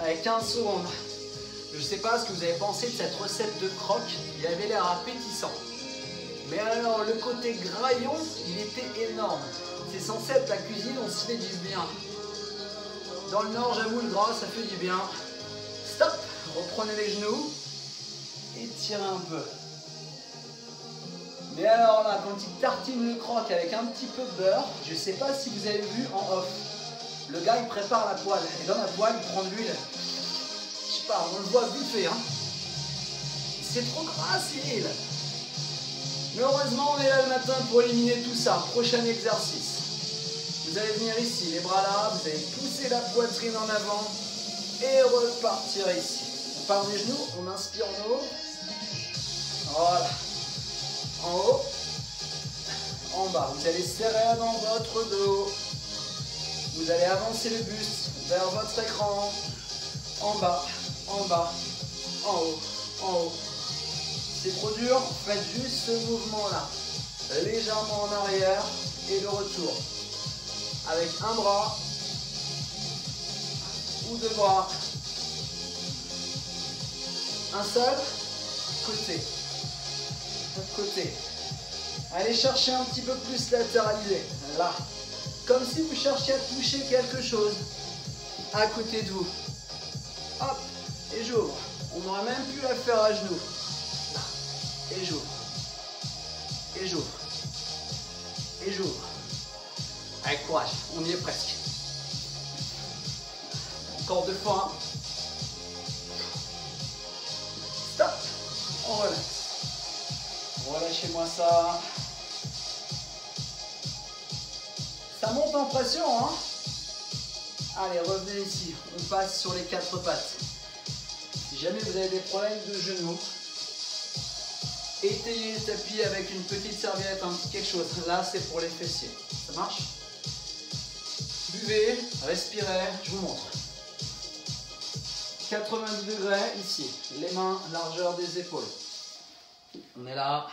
Avec 15 secondes. Je ne sais pas ce que vous avez pensé de cette recette de croc. Il avait l'air appétissant. Mais alors le côté graillon, il était énorme. C'est censé être la cuisine, on se fait du bien. Dans le nord, j'avoue, le gras, ça fait du bien. Stop. Reprenez les genoux. Étirez un peu. Mais alors là, quand il tartine le croc avec un petit peu de beurre, je ne sais pas si vous avez vu en off, le gars il prépare la poêle, et dans la poêle il prend de l'huile. Je sais pas, on le voit vite fait, hein. C'est trop gras, Cyril. Mais heureusement, on est là le matin pour éliminer tout ça. Prochain exercice. Vous allez venir ici, les bras là, vous allez pousser la poitrine en avant et repartir ici. On part des genoux, on inspire en haut. Voilà. En haut. En bas. Vous allez serrer dans votre dos. Vous allez avancer le buste vers votre écran. En bas, en bas, en haut, en haut. C'est trop dur, faites juste ce mouvement-là. Légèrement en arrière et le retour. Avec un bras ou deux bras. Un seul côté. Autre côté. Allez chercher un petit peu plus latéralisé. Là. Comme si vous cherchiez à toucher quelque chose à côté de vous. Hop. Et j'ouvre. On aurait même pu la faire à genoux. Là. Et j'ouvre. Et j'ouvre. Et j'ouvre. Avec courage. On y est presque. Encore deux fois. Stop. On relaxe. Relâchez-moi ça. Ça monte en pression, hein. Allez, revenez ici. On passe sur les quatre pattes. Si jamais vous avez des problèmes de genoux, étayez le tapis avec une petite serviette, un petit quelque chose. Là, c'est pour les fessiers. Ça marche? Buvez, respirez, je vous montre. 90 degrés ici. Les mains, largeur des épaules. On est là.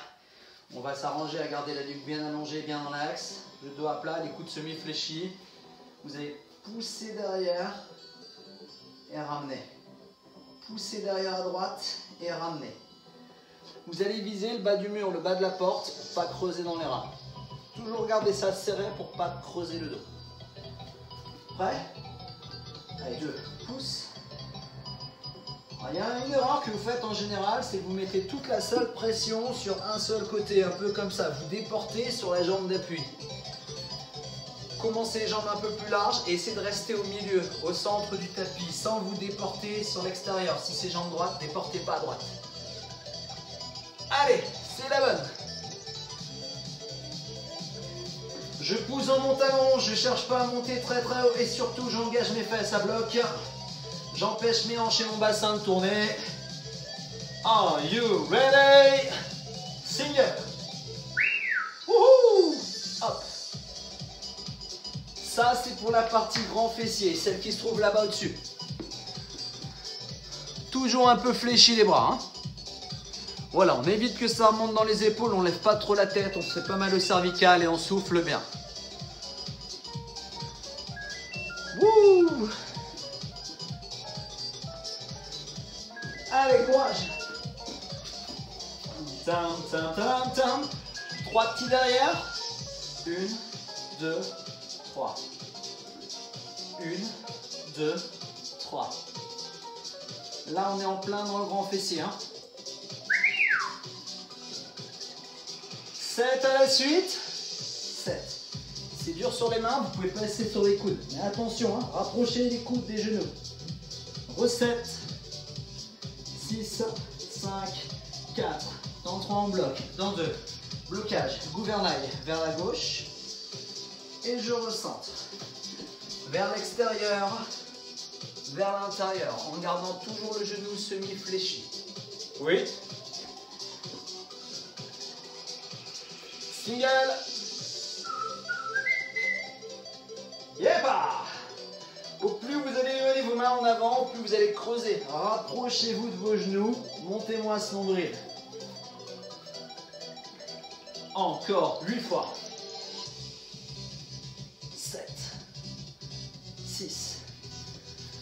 On va s'arranger à garder la nuque bien allongée, bien dans l'axe. Le dos à plat, les coudes semi-fléchis. Vous allez pousser derrière et ramener. Pousser derrière à droite et ramener. Vous allez viser le bas du mur, le bas de la porte pour ne pas creuser dans les reins. Toujours garder ça serré pour ne pas creuser le dos. Prêt? Allez, 2. Pousse. Il y a une erreur que vous faites en général, c'est que vous mettez toute la seule pression sur un seul côté, un peu comme ça. Vous déportez sur la jambe d'appui. Commencez les jambes un peu plus larges et essayez de rester au milieu, au centre du tapis, sans vous déporter sur l'extérieur. Si c'est jambe droite, déportez pas à droite. Allez, c'est la bonne. Je pousse en montant, je cherche pas à monter très très haut et surtout j'engage mes fesses à bloc. J'empêche mes hanches et mon bassin de tourner. Are you ready? Sing it. Wouhou! Hop. Ça c'est pour la partie grand fessier, celle qui se trouve là-bas au-dessus. Toujours un peu fléchi les bras. Hein. Voilà, on évite que ça remonte dans les épaules, on lève pas trop la tête, on se fait pas mal au cervical et on souffle bien. Wouh! Allez, courage! Tam, tam, tam, tam. 3 petits derrière. 1, 2, 3. 1, 2, 3. Là, on est en plein dans le grand fessier. Hein. 7 à la suite. 7. C'est dur sur les mains, vous pouvez passer sur les coudes. Mais attention, hein, rapprochez les coudes des genoux. Recette. 6, 5, 4. Dans 3 en bloc. Dans 2. Blocage. Gouvernail vers la gauche. Et je recentre. Vers l'extérieur. Vers l'intérieur. En gardant toujours le genou semi-fléchi. Oui. Single. Yepa. Au plus vous allez lever vos mains en avant, au plus vous allez creuser. Rapprochez-vous de vos genoux. Montez-moi ce nombril. Encore 8 fois. 7. 6.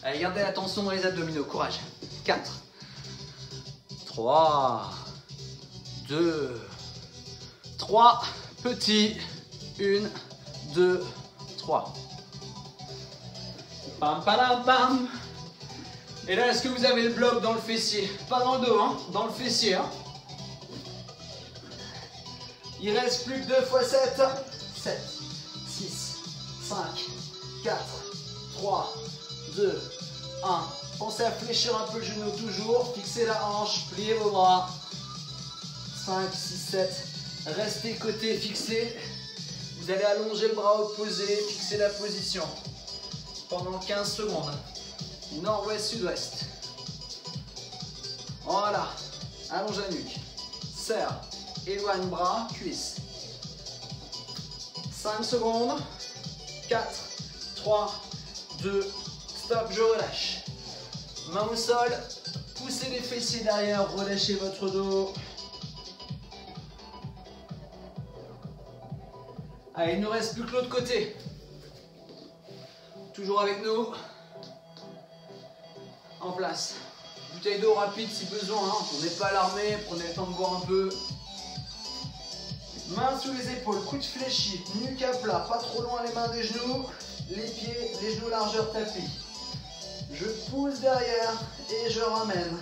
Allez, gardez la tension dans les abdominaux. Courage. 4. 3. 2. 3. Petit. 1, 2, 3. Pam, pam, pam. Et là, est-ce que vous avez le bloc dans le fessier? Pas dans le dos, hein, dans le fessier. Hein. Il reste plus que 2 fois 7. 7, 6, 5, 4, 3, 2, 1. Pensez à fléchir un peu le genou toujours. Fixez la hanche, pliez vos bras. 5, 6, 7. Restez côté fixé. Vous allez allonger le bras opposé, fixer la position. Pendant 15 secondes. Nord-ouest, sud-ouest. Voilà. Allonge la nuque. Serre. Éloigne bras, cuisses. 5 secondes. 4, 3, 2, stop, je relâche. Main au sol. Poussez les fessiers derrière, relâchez votre dos. Allez, il ne nous reste plus que l'autre côté. Toujours avec nous. En place. Bouteille d'eau rapide si besoin. Hein. On n'est pas alarmé, prenez le temps de boire un peu. Mains sous les épaules, coude fléchi, nuque à plat, pas trop loin les mains des genoux, les pieds, les genoux largeur tapis. Je pousse derrière et je ramène.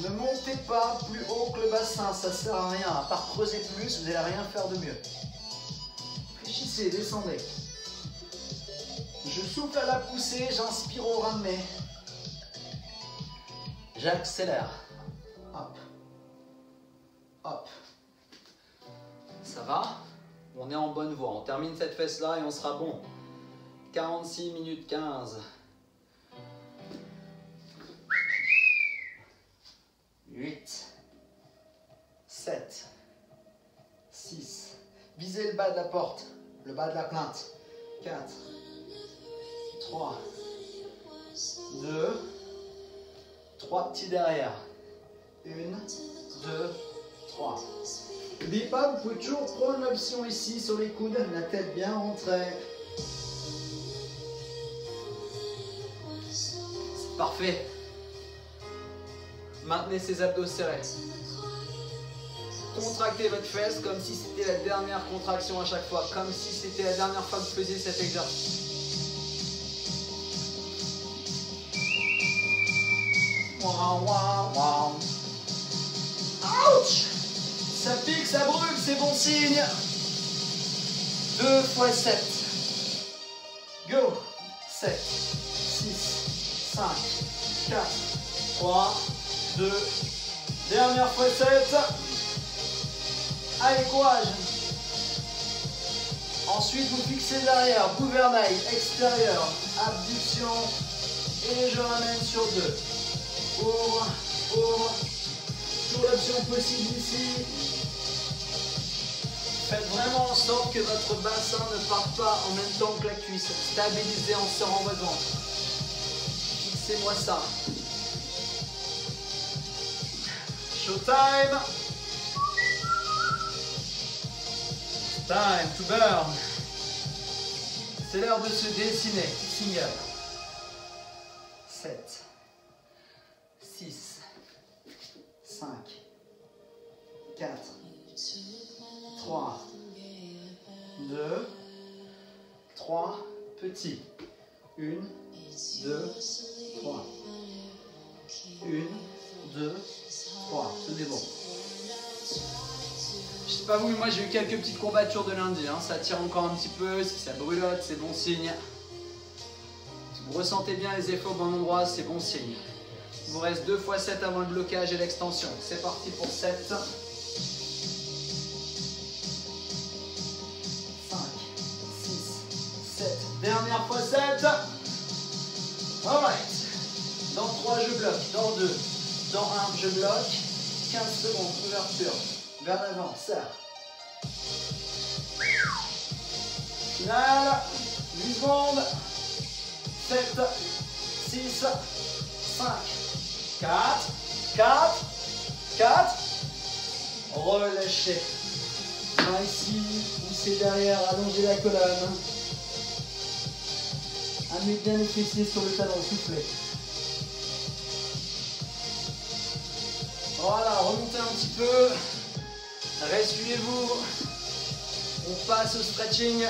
Ne montez pas plus haut que le bassin, ça sert à rien. À part creuser plus, vous n'allez rien faire de mieux. Fléchissez, descendez. Je souffle à la poussée, j'inspire au ramener. J'accélère. Hop. Hop. Ça va? On est en bonne voie. On termine cette fesse-là et on sera bon. 46 minutes 15. 8. 7. 6. Visez le bas de la porte. Le bas de la plainte. 4. 3. 2. 3 petits derrière. 1, 2, 3. N'oubliez pas, vous pouvez toujours prendre l'option ici sur les coudes, la tête bien rentrée. C'est parfait. Maintenez ces abdos serrés. Contractez votre fesse comme si c'était la dernière contraction à chaque fois, comme si c'était la dernière fois que vous faisiez cet exercice. Wow, wow, wow. Ouch! Ça pique, ça brûle, c'est bon signe. 2 fois 7. Go. 7, 6, 5, 4, 3, 2. Dernière fois 7. Allez, courage. Ensuite, vous fixez derrière, gouvernail extérieur, abduction. Et je ramène sur 2. Ouvre, ouvre. Toujours l'option possible ici. Faites vraiment en sorte que votre bassin ne parte pas en même temps que la cuisse. Stabilisez en serrant votre ventre. Fixez-moi ça. Showtime. Time to burn. C'est l'heure de se dessiner. Single. 7, 6, 5, 4, 3, 2, 3, petit. 1, 2, 3. 1, 2, 3. Tenez bon. Je sais pas vous, mais moi j'ai eu quelques petites courbatures de lundi. Hein. Ça tire encore un petit peu. Si ça brûlote, c'est bon signe. Si vous ressentez bien les effets au bon endroit, c'est bon signe. Il vous reste 2 fois 7 avant le blocage et l'extension. C'est parti pour 7. 5, 6, 7. Dernière fois 7. Alright. Dans 3, je bloque. Dans 2, dans 1, je bloque. 15 secondes, ouverture. Vers l'avant, serre. Finale. 8 secondes. 7, 6, 5, 4, 4, 4. Relâchez. Main ici, poussez derrière, allongez la colonne. Amenez bien les fessiers sur le talon, soufflez. Voilà, remontez un petit peu. Ressuyez-vous. On passe au stretching.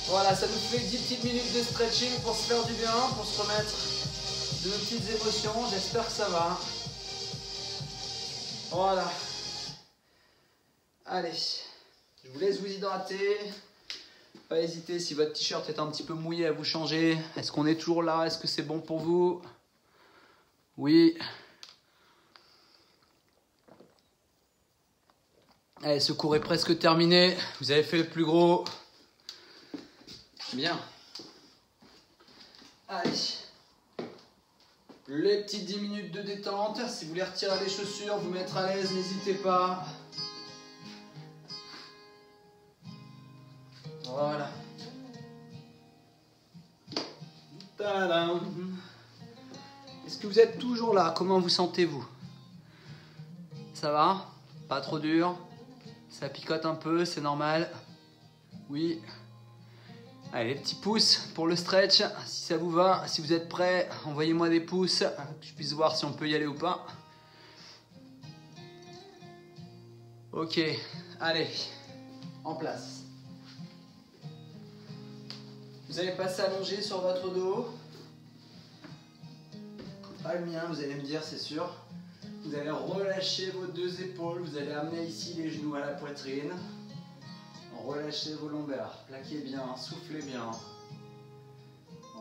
Voilà, ça nous fait 10 petites minutes de stretching pour se faire du bien, pour se remettre de nos petites émotions. J'espère que ça va. Voilà. Allez, je vous laisse vous hydrater. Pas hésiter, si votre t-shirt est un petit peu mouillé, à vous changer. Est-ce qu'on est toujours là? Est-ce que c'est bon pour vous? Oui. Allez, ce cours est presque terminé. Vous avez fait le plus gros. Bien. Allez. Les petites 10 minutes de détente. Si vous voulez retirer les chaussures, vous mettre à l'aise, n'hésitez pas. Voilà. Tadam. Est-ce que vous êtes toujours là? Comment vous sentez-vous? Ça va? Pas trop dur? Ça picote un peu, c'est normal? Oui. Allez, les petits pouces pour le stretch, si ça vous va. Si vous êtes prêts, envoyez-moi des pouces, que je puisse voir si on peut y aller ou pas. Ok, allez, en place. Vous allez passer allongé sur votre dos. Pas le mien, vous allez me dire, c'est sûr. Vous allez relâcher vos 2 épaules, vous allez amener ici les genoux à la poitrine. Relâchez vos lombaires, plaquez bien, soufflez bien.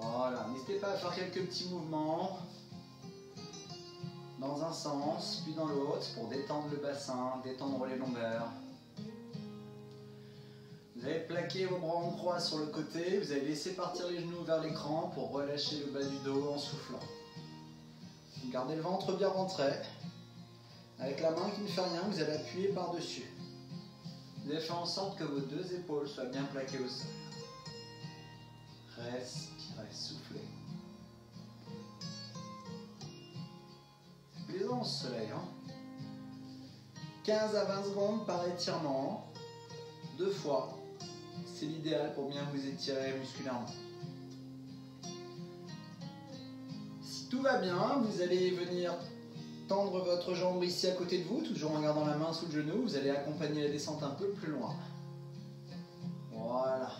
Voilà, n'hésitez pas à faire quelques petits mouvements dans un sens, puis dans l'autre, pour détendre le bassin, détendre les lombaires. Vous allez plaquer vos bras en croix sur le côté, vous allez laisser partir les genoux vers l'écran pour relâcher le bas du dos en soufflant. Gardez le ventre bien rentré. Avec la main qui ne fait rien, vous allez appuyer par-dessus. Vous allez faire en sorte que vos 2 épaules soient bien plaquées au sol. Respirez, soufflez. C'est plaisant ce soleil, hein? 15 à 20 secondes par étirement. 2 fois. C'est l'idéal pour bien vous étirer musculairement. Si tout va bien, vous allez venir tendre votre jambe ici à côté de vous, toujours en gardant la main sous le genou. Vous allez accompagner la descente un peu plus loin. Voilà.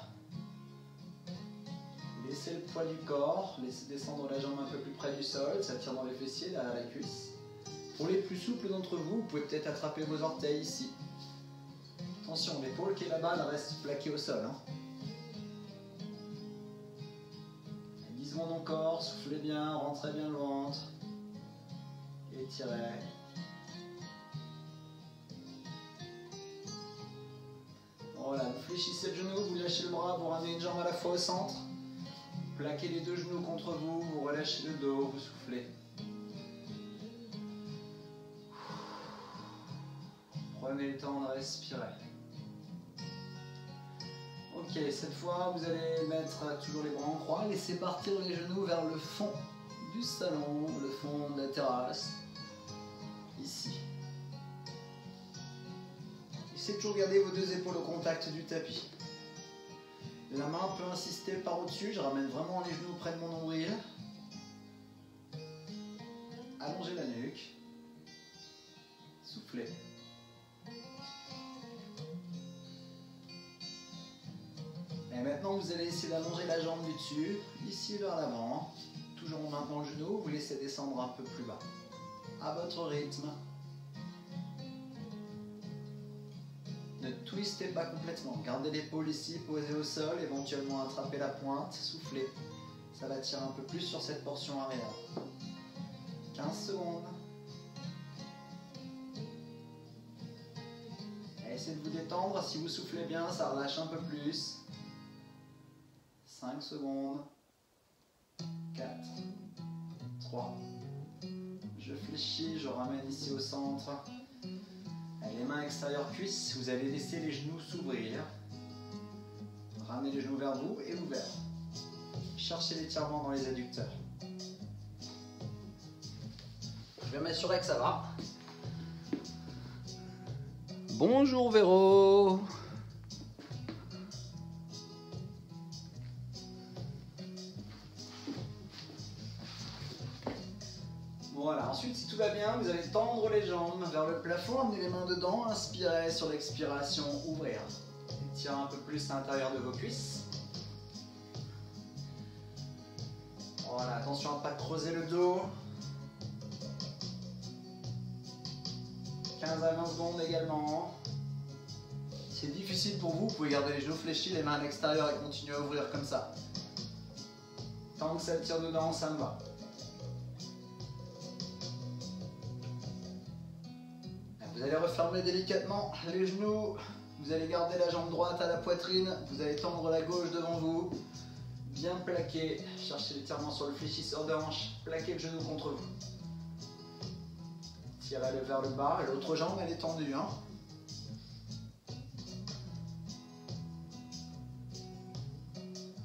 Laissez le poids du corps, laissez descendre la jambe un peu plus près du sol, ça tire dans les fessiers, derrière la cuisse. Pour les plus souples d'entre vous, vous pouvez peut-être attraper vos orteils ici. Attention, l'épaule qui est là-bas, elle reste plaquée au sol. Hein. 10 secondes encore, soufflez bien, rentrez bien le ventre. Étirez. Voilà, vous fléchissez le genou, vous lâchez le bras, vous ramenez une jambe à la fois au centre. Plaquez les 2 genoux contre vous, vous relâchez le dos, vous soufflez. Prenez le temps de respirer. Ok, cette fois vous allez mettre toujours les bras en croix, laissez partir les genoux vers le fond du salon, le fond de la terrasse. ici. Essayez de toujours garder vos deux épaules au contact du tapis. La main peut insister par au-dessus, je ramène vraiment les genoux près de mon nombril. Allongez la nuque. Soufflez. Et maintenant, vous allez essayer d'allonger la jambe du dessus, ici vers l'avant. Toujours en maintenant le genou, vous laissez descendre un peu plus bas. À votre rythme. Ne twistez pas complètement. Gardez l'épaule ici, posée au sol, éventuellement attrapez la pointe, soufflez. Ça va tirer un peu plus sur cette portion arrière. 15 secondes. Et essayez de vous détendre. Si vous soufflez bien, ça relâche un peu plus. 5 secondes. 4. 3. Je fléchis, je ramène ici au centre. Les mains extérieures cuisses, vous allez laisser les genoux s'ouvrir. Ramenez les genoux vers vous et ouvert. Cherchez l'étirement dans les adducteurs. Je vais m'assurer que ça va. Bonjour Véro. Voilà, ensuite si tout va bien, vous allez tendre les jambes vers le plafond, amenez les mains dedans, inspirez sur l'expiration, ouvrir. Étirez un peu plus l'intérieur de vos cuisses. Voilà, attention à ne pas creuser le dos. 15 à 20 secondes également. Si c'est difficile pour vous, vous pouvez garder les genoux fléchis, les mains à l'extérieur et continuer à ouvrir comme ça. Tant que ça tire dedans, ça me va. Vous allez refermer délicatement les genoux, vous allez garder la jambe droite à la poitrine, vous allez tendre la gauche devant vous, bien plaquer, cherchez l'étirement sur le fléchisseur de hanche, plaquez le genou contre vous. Tirez-le vers le bas, et l'autre jambe elle est tendue. Hein.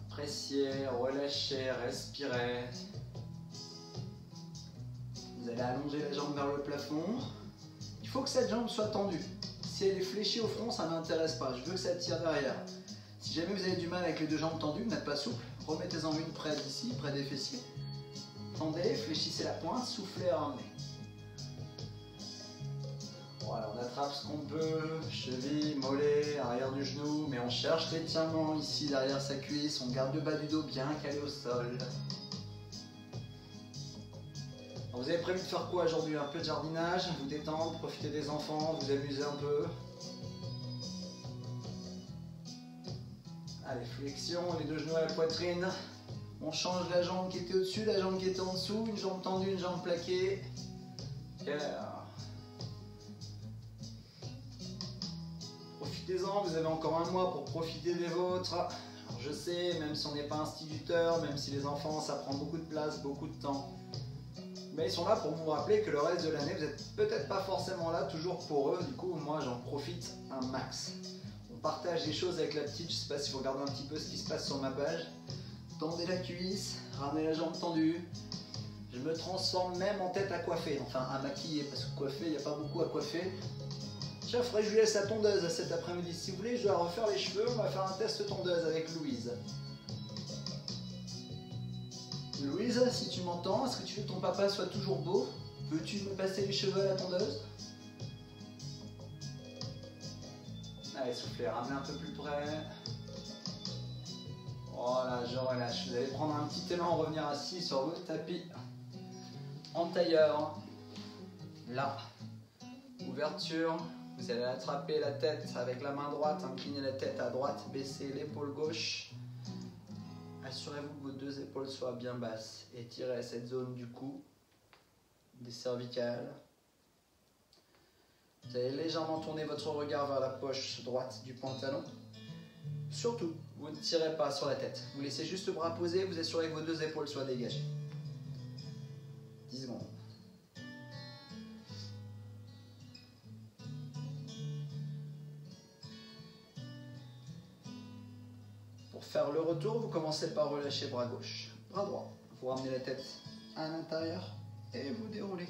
Pressiez, relâchez, respirez. Vous allez allonger la jambe vers le plafond. Il faut que cette jambe soit tendue. Si elle est fléchie au front, ça ne m'intéresse pas. Je veux que ça tire derrière. Si jamais vous avez du mal avec les deux jambes tendues, vous n'êtes pas souple, remettez-en une près d'ici, près des fessiers. Tendez, fléchissez la pointe, soufflez et ramenez. Voilà, on attrape ce qu'on peut, cheville, mollet, arrière du genou, mais on cherche l'étirement ici derrière sa cuisse, on garde le bas du dos bien calé au sol. Alors vous avez prévu de faire quoi aujourd'hui? Un peu de jardinage, vous détendre, profiter des enfants, vous amuser un peu. Allez, flexion, les deux genoux à la poitrine. On change la jambe qui était au-dessus, la jambe qui était en dessous, une jambe tendue, une jambe plaquée. Yeah. Profitez-en, vous avez encore un mois pour profiter des vôtres. Alors je sais, même si on n'est pas instituteur, même si les enfants ça prend beaucoup de place, beaucoup de temps, mais ils sont là pour vous rappeler que le reste de l'année, vous n'êtes peut-être pas forcément là toujours pour eux. Du coup, moi j'en profite un max. On partage des choses avec la petite, je ne sais pas si vous regardez un petit peu ce qui se passe sur ma page. Tendez la cuisse, ramenez la jambe tendue. Je me transforme même en tête à coiffer, enfin à maquiller, parce que coiffer, il n'y a pas beaucoup à coiffer. Tiens, faudrait que je lui laisse la tondeuse cet après-midi. Si vous voulez, je dois refaire les cheveux, on va faire un test tondeuse avec Louise. Louise, si tu m'entends, est-ce que tu veux que ton papa soit toujours beau? Veux-tu me passer les cheveux à la tondeuse? Allez, soufflez, ramenez un peu plus près. Voilà, je relâche. Vous allez prendre un petit élan, revenir assis sur votre tapis en tailleur. Là, ouverture. Vous allez attraper la tête avec la main droite, incliner la tête à droite, baisser l'épaule gauche. Assurez-vous que vos deux épaules soient bien basses. Étirez cette zone du cou, des cervicales. Vous allez légèrement tourner votre regard vers la poche droite du pantalon. Surtout, vous ne tirez pas sur la tête. Vous laissez juste le bras posé, vous assurez que vos deux épaules soient dégagées. 10 secondes. Pour faire le retour, vous commencez par relâcher bras gauche, bras droit. Vous ramenez la tête à l'intérieur et vous déroulez.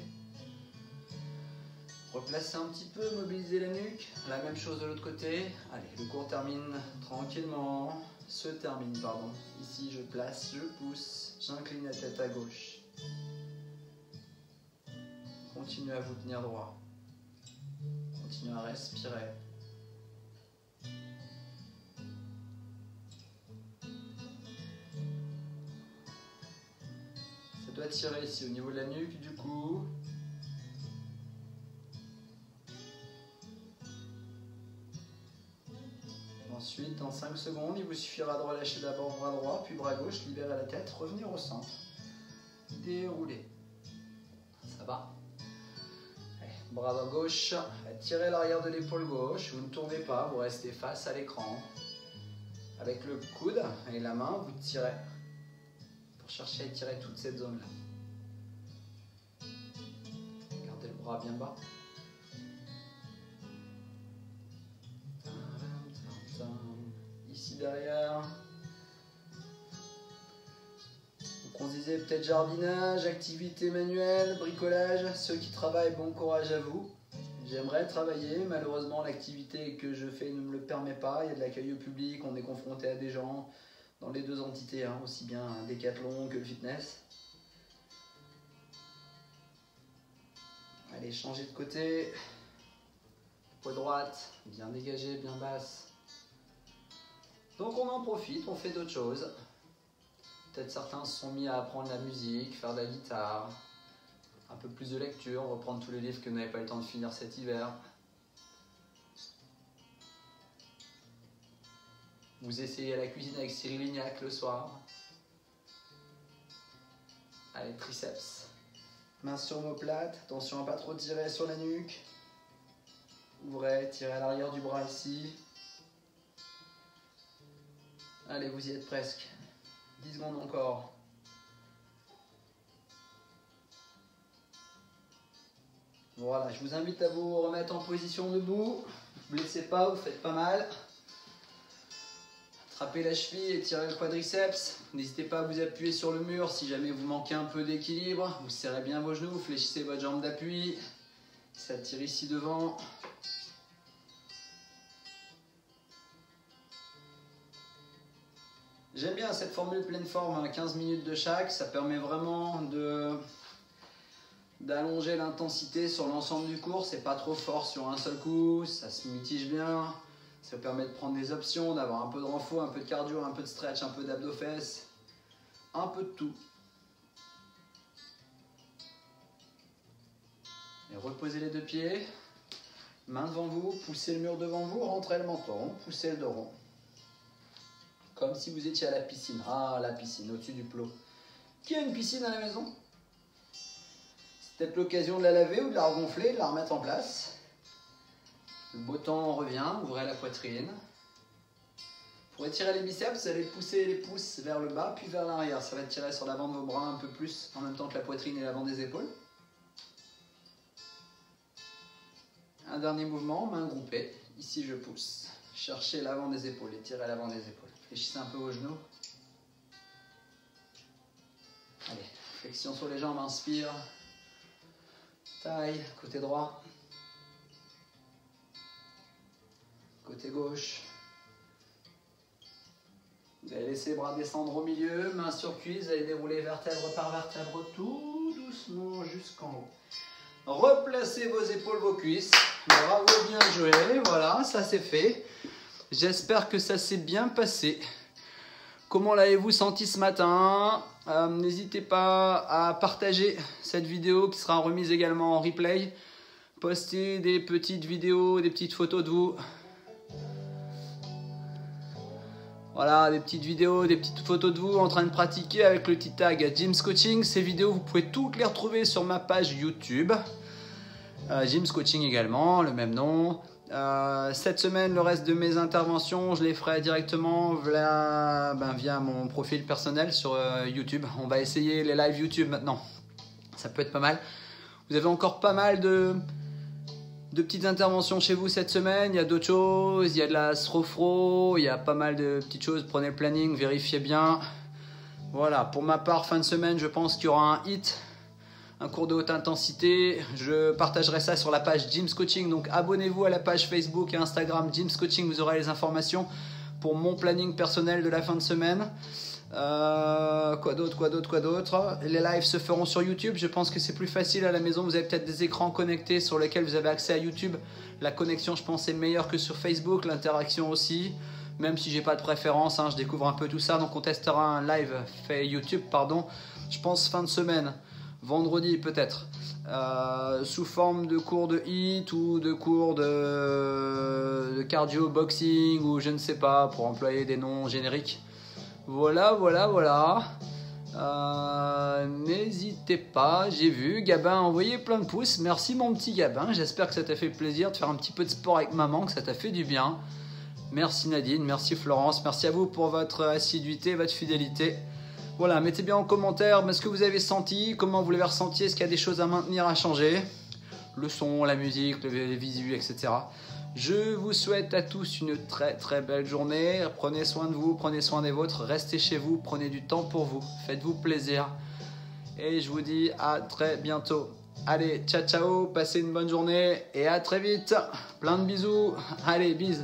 Replacez un petit peu, mobilisez la nuque. La même chose de l'autre côté. Allez, le cours termine tranquillement. Se termine, pardon. Ici, je place, je pousse, j'incline la tête à gauche. Continuez à vous tenir droit. Continuez à respirer. Ça doit tirer ici au niveau de la nuque, du coup. Ensuite, en 5 secondes, il vous suffira de relâcher d'abord bras droit, puis bras gauche, libérer la tête, revenir au centre. Dérouler. Ça va? Allez, bras gauche, tirez l'arrière de l'épaule gauche, vous ne tournez pas, vous restez face à l'écran. Avec le coude et la main, vous tirez pour chercher à étirer toute cette zone-là. Gardez le bras bien bas. Ici derrière. Donc on se disait peut-être jardinage, activité manuelle, bricolage. Ceux qui travaillent, bon courage à vous. J'aimerais travailler, malheureusement l'activité que je fais ne me le permet pas. Il y a de l'accueil au public, on est confronté à des gens dans les deux entités, hein, aussi bien Decathlon que le fitness. Allez, changez de côté. Peau droite, bien dégagée, bien basse. Donc on en profite, on fait d'autres choses. Peut-être certains se sont mis à apprendre la musique, faire de la guitare, un peu plus de lecture, reprendre tous les livres que vous n'avez pas eu le temps de finir cet hiver. Vous essayez à la cuisine avec Cyril Lignac le soir. Allez, triceps. Mains sur omoplate, attention à ne pas trop tirer sur la nuque. Ouvrez, tirez à l'arrière du bras ici. Allez, vous y êtes presque. 10 secondes encore. Voilà, je vous invite à vous remettre en position debout. Ne vous blessez pas, vous faites pas mal. Attrapez la cheville et tirez le quadriceps. N'hésitez pas à vous appuyer sur le mur si jamais vous manquez un peu d'équilibre. Vous serrez bien vos genoux, fléchissez votre jambe d'appui. Ça tire ici devant. J'aime bien cette formule pleine forme, 15 minutes de chaque, ça permet vraiment d'allonger l'intensité sur l'ensemble du cours, c'est pas trop fort sur un seul coup, ça se mitige bien, ça permet de prendre des options, d'avoir un peu de renfort, un peu de cardio, un peu de stretch, un peu d'abdos-fesses, un peu de tout. Et reposez les deux pieds, main devant vous, poussez le mur devant vous, rentrez le menton, poussez le dos rond. Comme si vous étiez à la piscine. Ah, la piscine, au-dessus du plot. Qui a une piscine à la maison? C'est peut-être l'occasion de la laver ou de la regonfler, de la remettre en place. Le beau temps revient, ouvrez la poitrine. Pour étirer les biceps, vous allez pousser les pouces vers le bas, puis vers l'arrière. Ça va tirer sur l'avant de vos bras un peu plus, en même temps que la poitrine et l'avant des épaules. Un dernier mouvement, main groupée. Ici, je pousse. Cherchez l'avant des épaules, étirez l'avant des épaules. Fléchissez un peu vos genoux. Allez, flexion sur les jambes, inspire. Taille, côté droit. Côté gauche. Vous allez laisser les bras descendre au milieu, main sur cuisse, vous allez dérouler vertèbre par vertèbre tout doucement jusqu'en haut. Replacez vos épaules, vos cuisses. Bravo, bien joué. Voilà, ça c'est fait. J'espère que ça s'est bien passé. Comment l'avez-vous senti ce matin? N'hésitez pas à partager cette vidéo qui sera remise également en replay. Postez des petites vidéos, des petites photos de vous. Voilà, des petites vidéos, des petites photos de vous en train de pratiquer avec le petit tag Jim's Coaching. Ces vidéos, vous pouvez toutes les retrouver sur ma page YouTube. Jim's Coaching également, le même nom. Cette semaine, le reste de mes interventions, je les ferai directement via mon profil personnel sur YouTube. On va essayer les live YouTube maintenant. Ça peut être pas mal. Vous avez encore pas mal de petites interventions chez vous cette semaine. Il y a d'autres choses, il y a de la srofro, il y a pas mal de petites choses. Prenez le planning, vérifiez bien. Voilà, pour ma part, fin de semaine, je pense qu'il y aura un hit un cours de haute intensité. Je partagerai ça sur la page Jim's Coaching. Donc abonnez-vous à la page Facebook et Instagram Jim's Coaching. Vous aurez les informations pour mon planning personnel de la fin de semaine. Quoi d'autre. Les lives se feront sur YouTube. Je pense que c'est plus facile à la maison. Vous avez peut-être des écrans connectés sur lesquels vous avez accès à YouTube. La connexion, je pense, est meilleure que sur Facebook. L'interaction aussi. Même si j'ai pas de préférence, hein, je découvre un peu tout ça. Donc on testera un live fait YouTube, pardon. Je pense fin de semaine. Vendredi peut-être, sous forme de cours de HIIT ou de cours de cardio boxing ou je ne sais pas, pour employer des noms génériques. Voilà. N'hésitez pas, j'ai vu Gabin a envoyé plein de pouces. Merci mon petit Gabin, j'espère que ça t'a fait plaisir de faire un petit peu de sport avec maman, que ça t'a fait du bien. Merci Nadine, merci Florence, merci à vous pour votre assiduité, votre fidélité. Voilà, mettez bien en commentaire ce que vous avez senti, comment vous l'avez ressenti, est-ce qu'il y a des choses à maintenir, à changer. Le son, la musique, les visuels, etc. Je vous souhaite à tous une très très belle journée. Prenez soin de vous, prenez soin des vôtres, restez chez vous, prenez du temps pour vous, faites-vous plaisir. Et je vous dis à très bientôt. Allez, ciao ciao, passez une bonne journée et à très vite. Plein de bisous. Allez, bisous.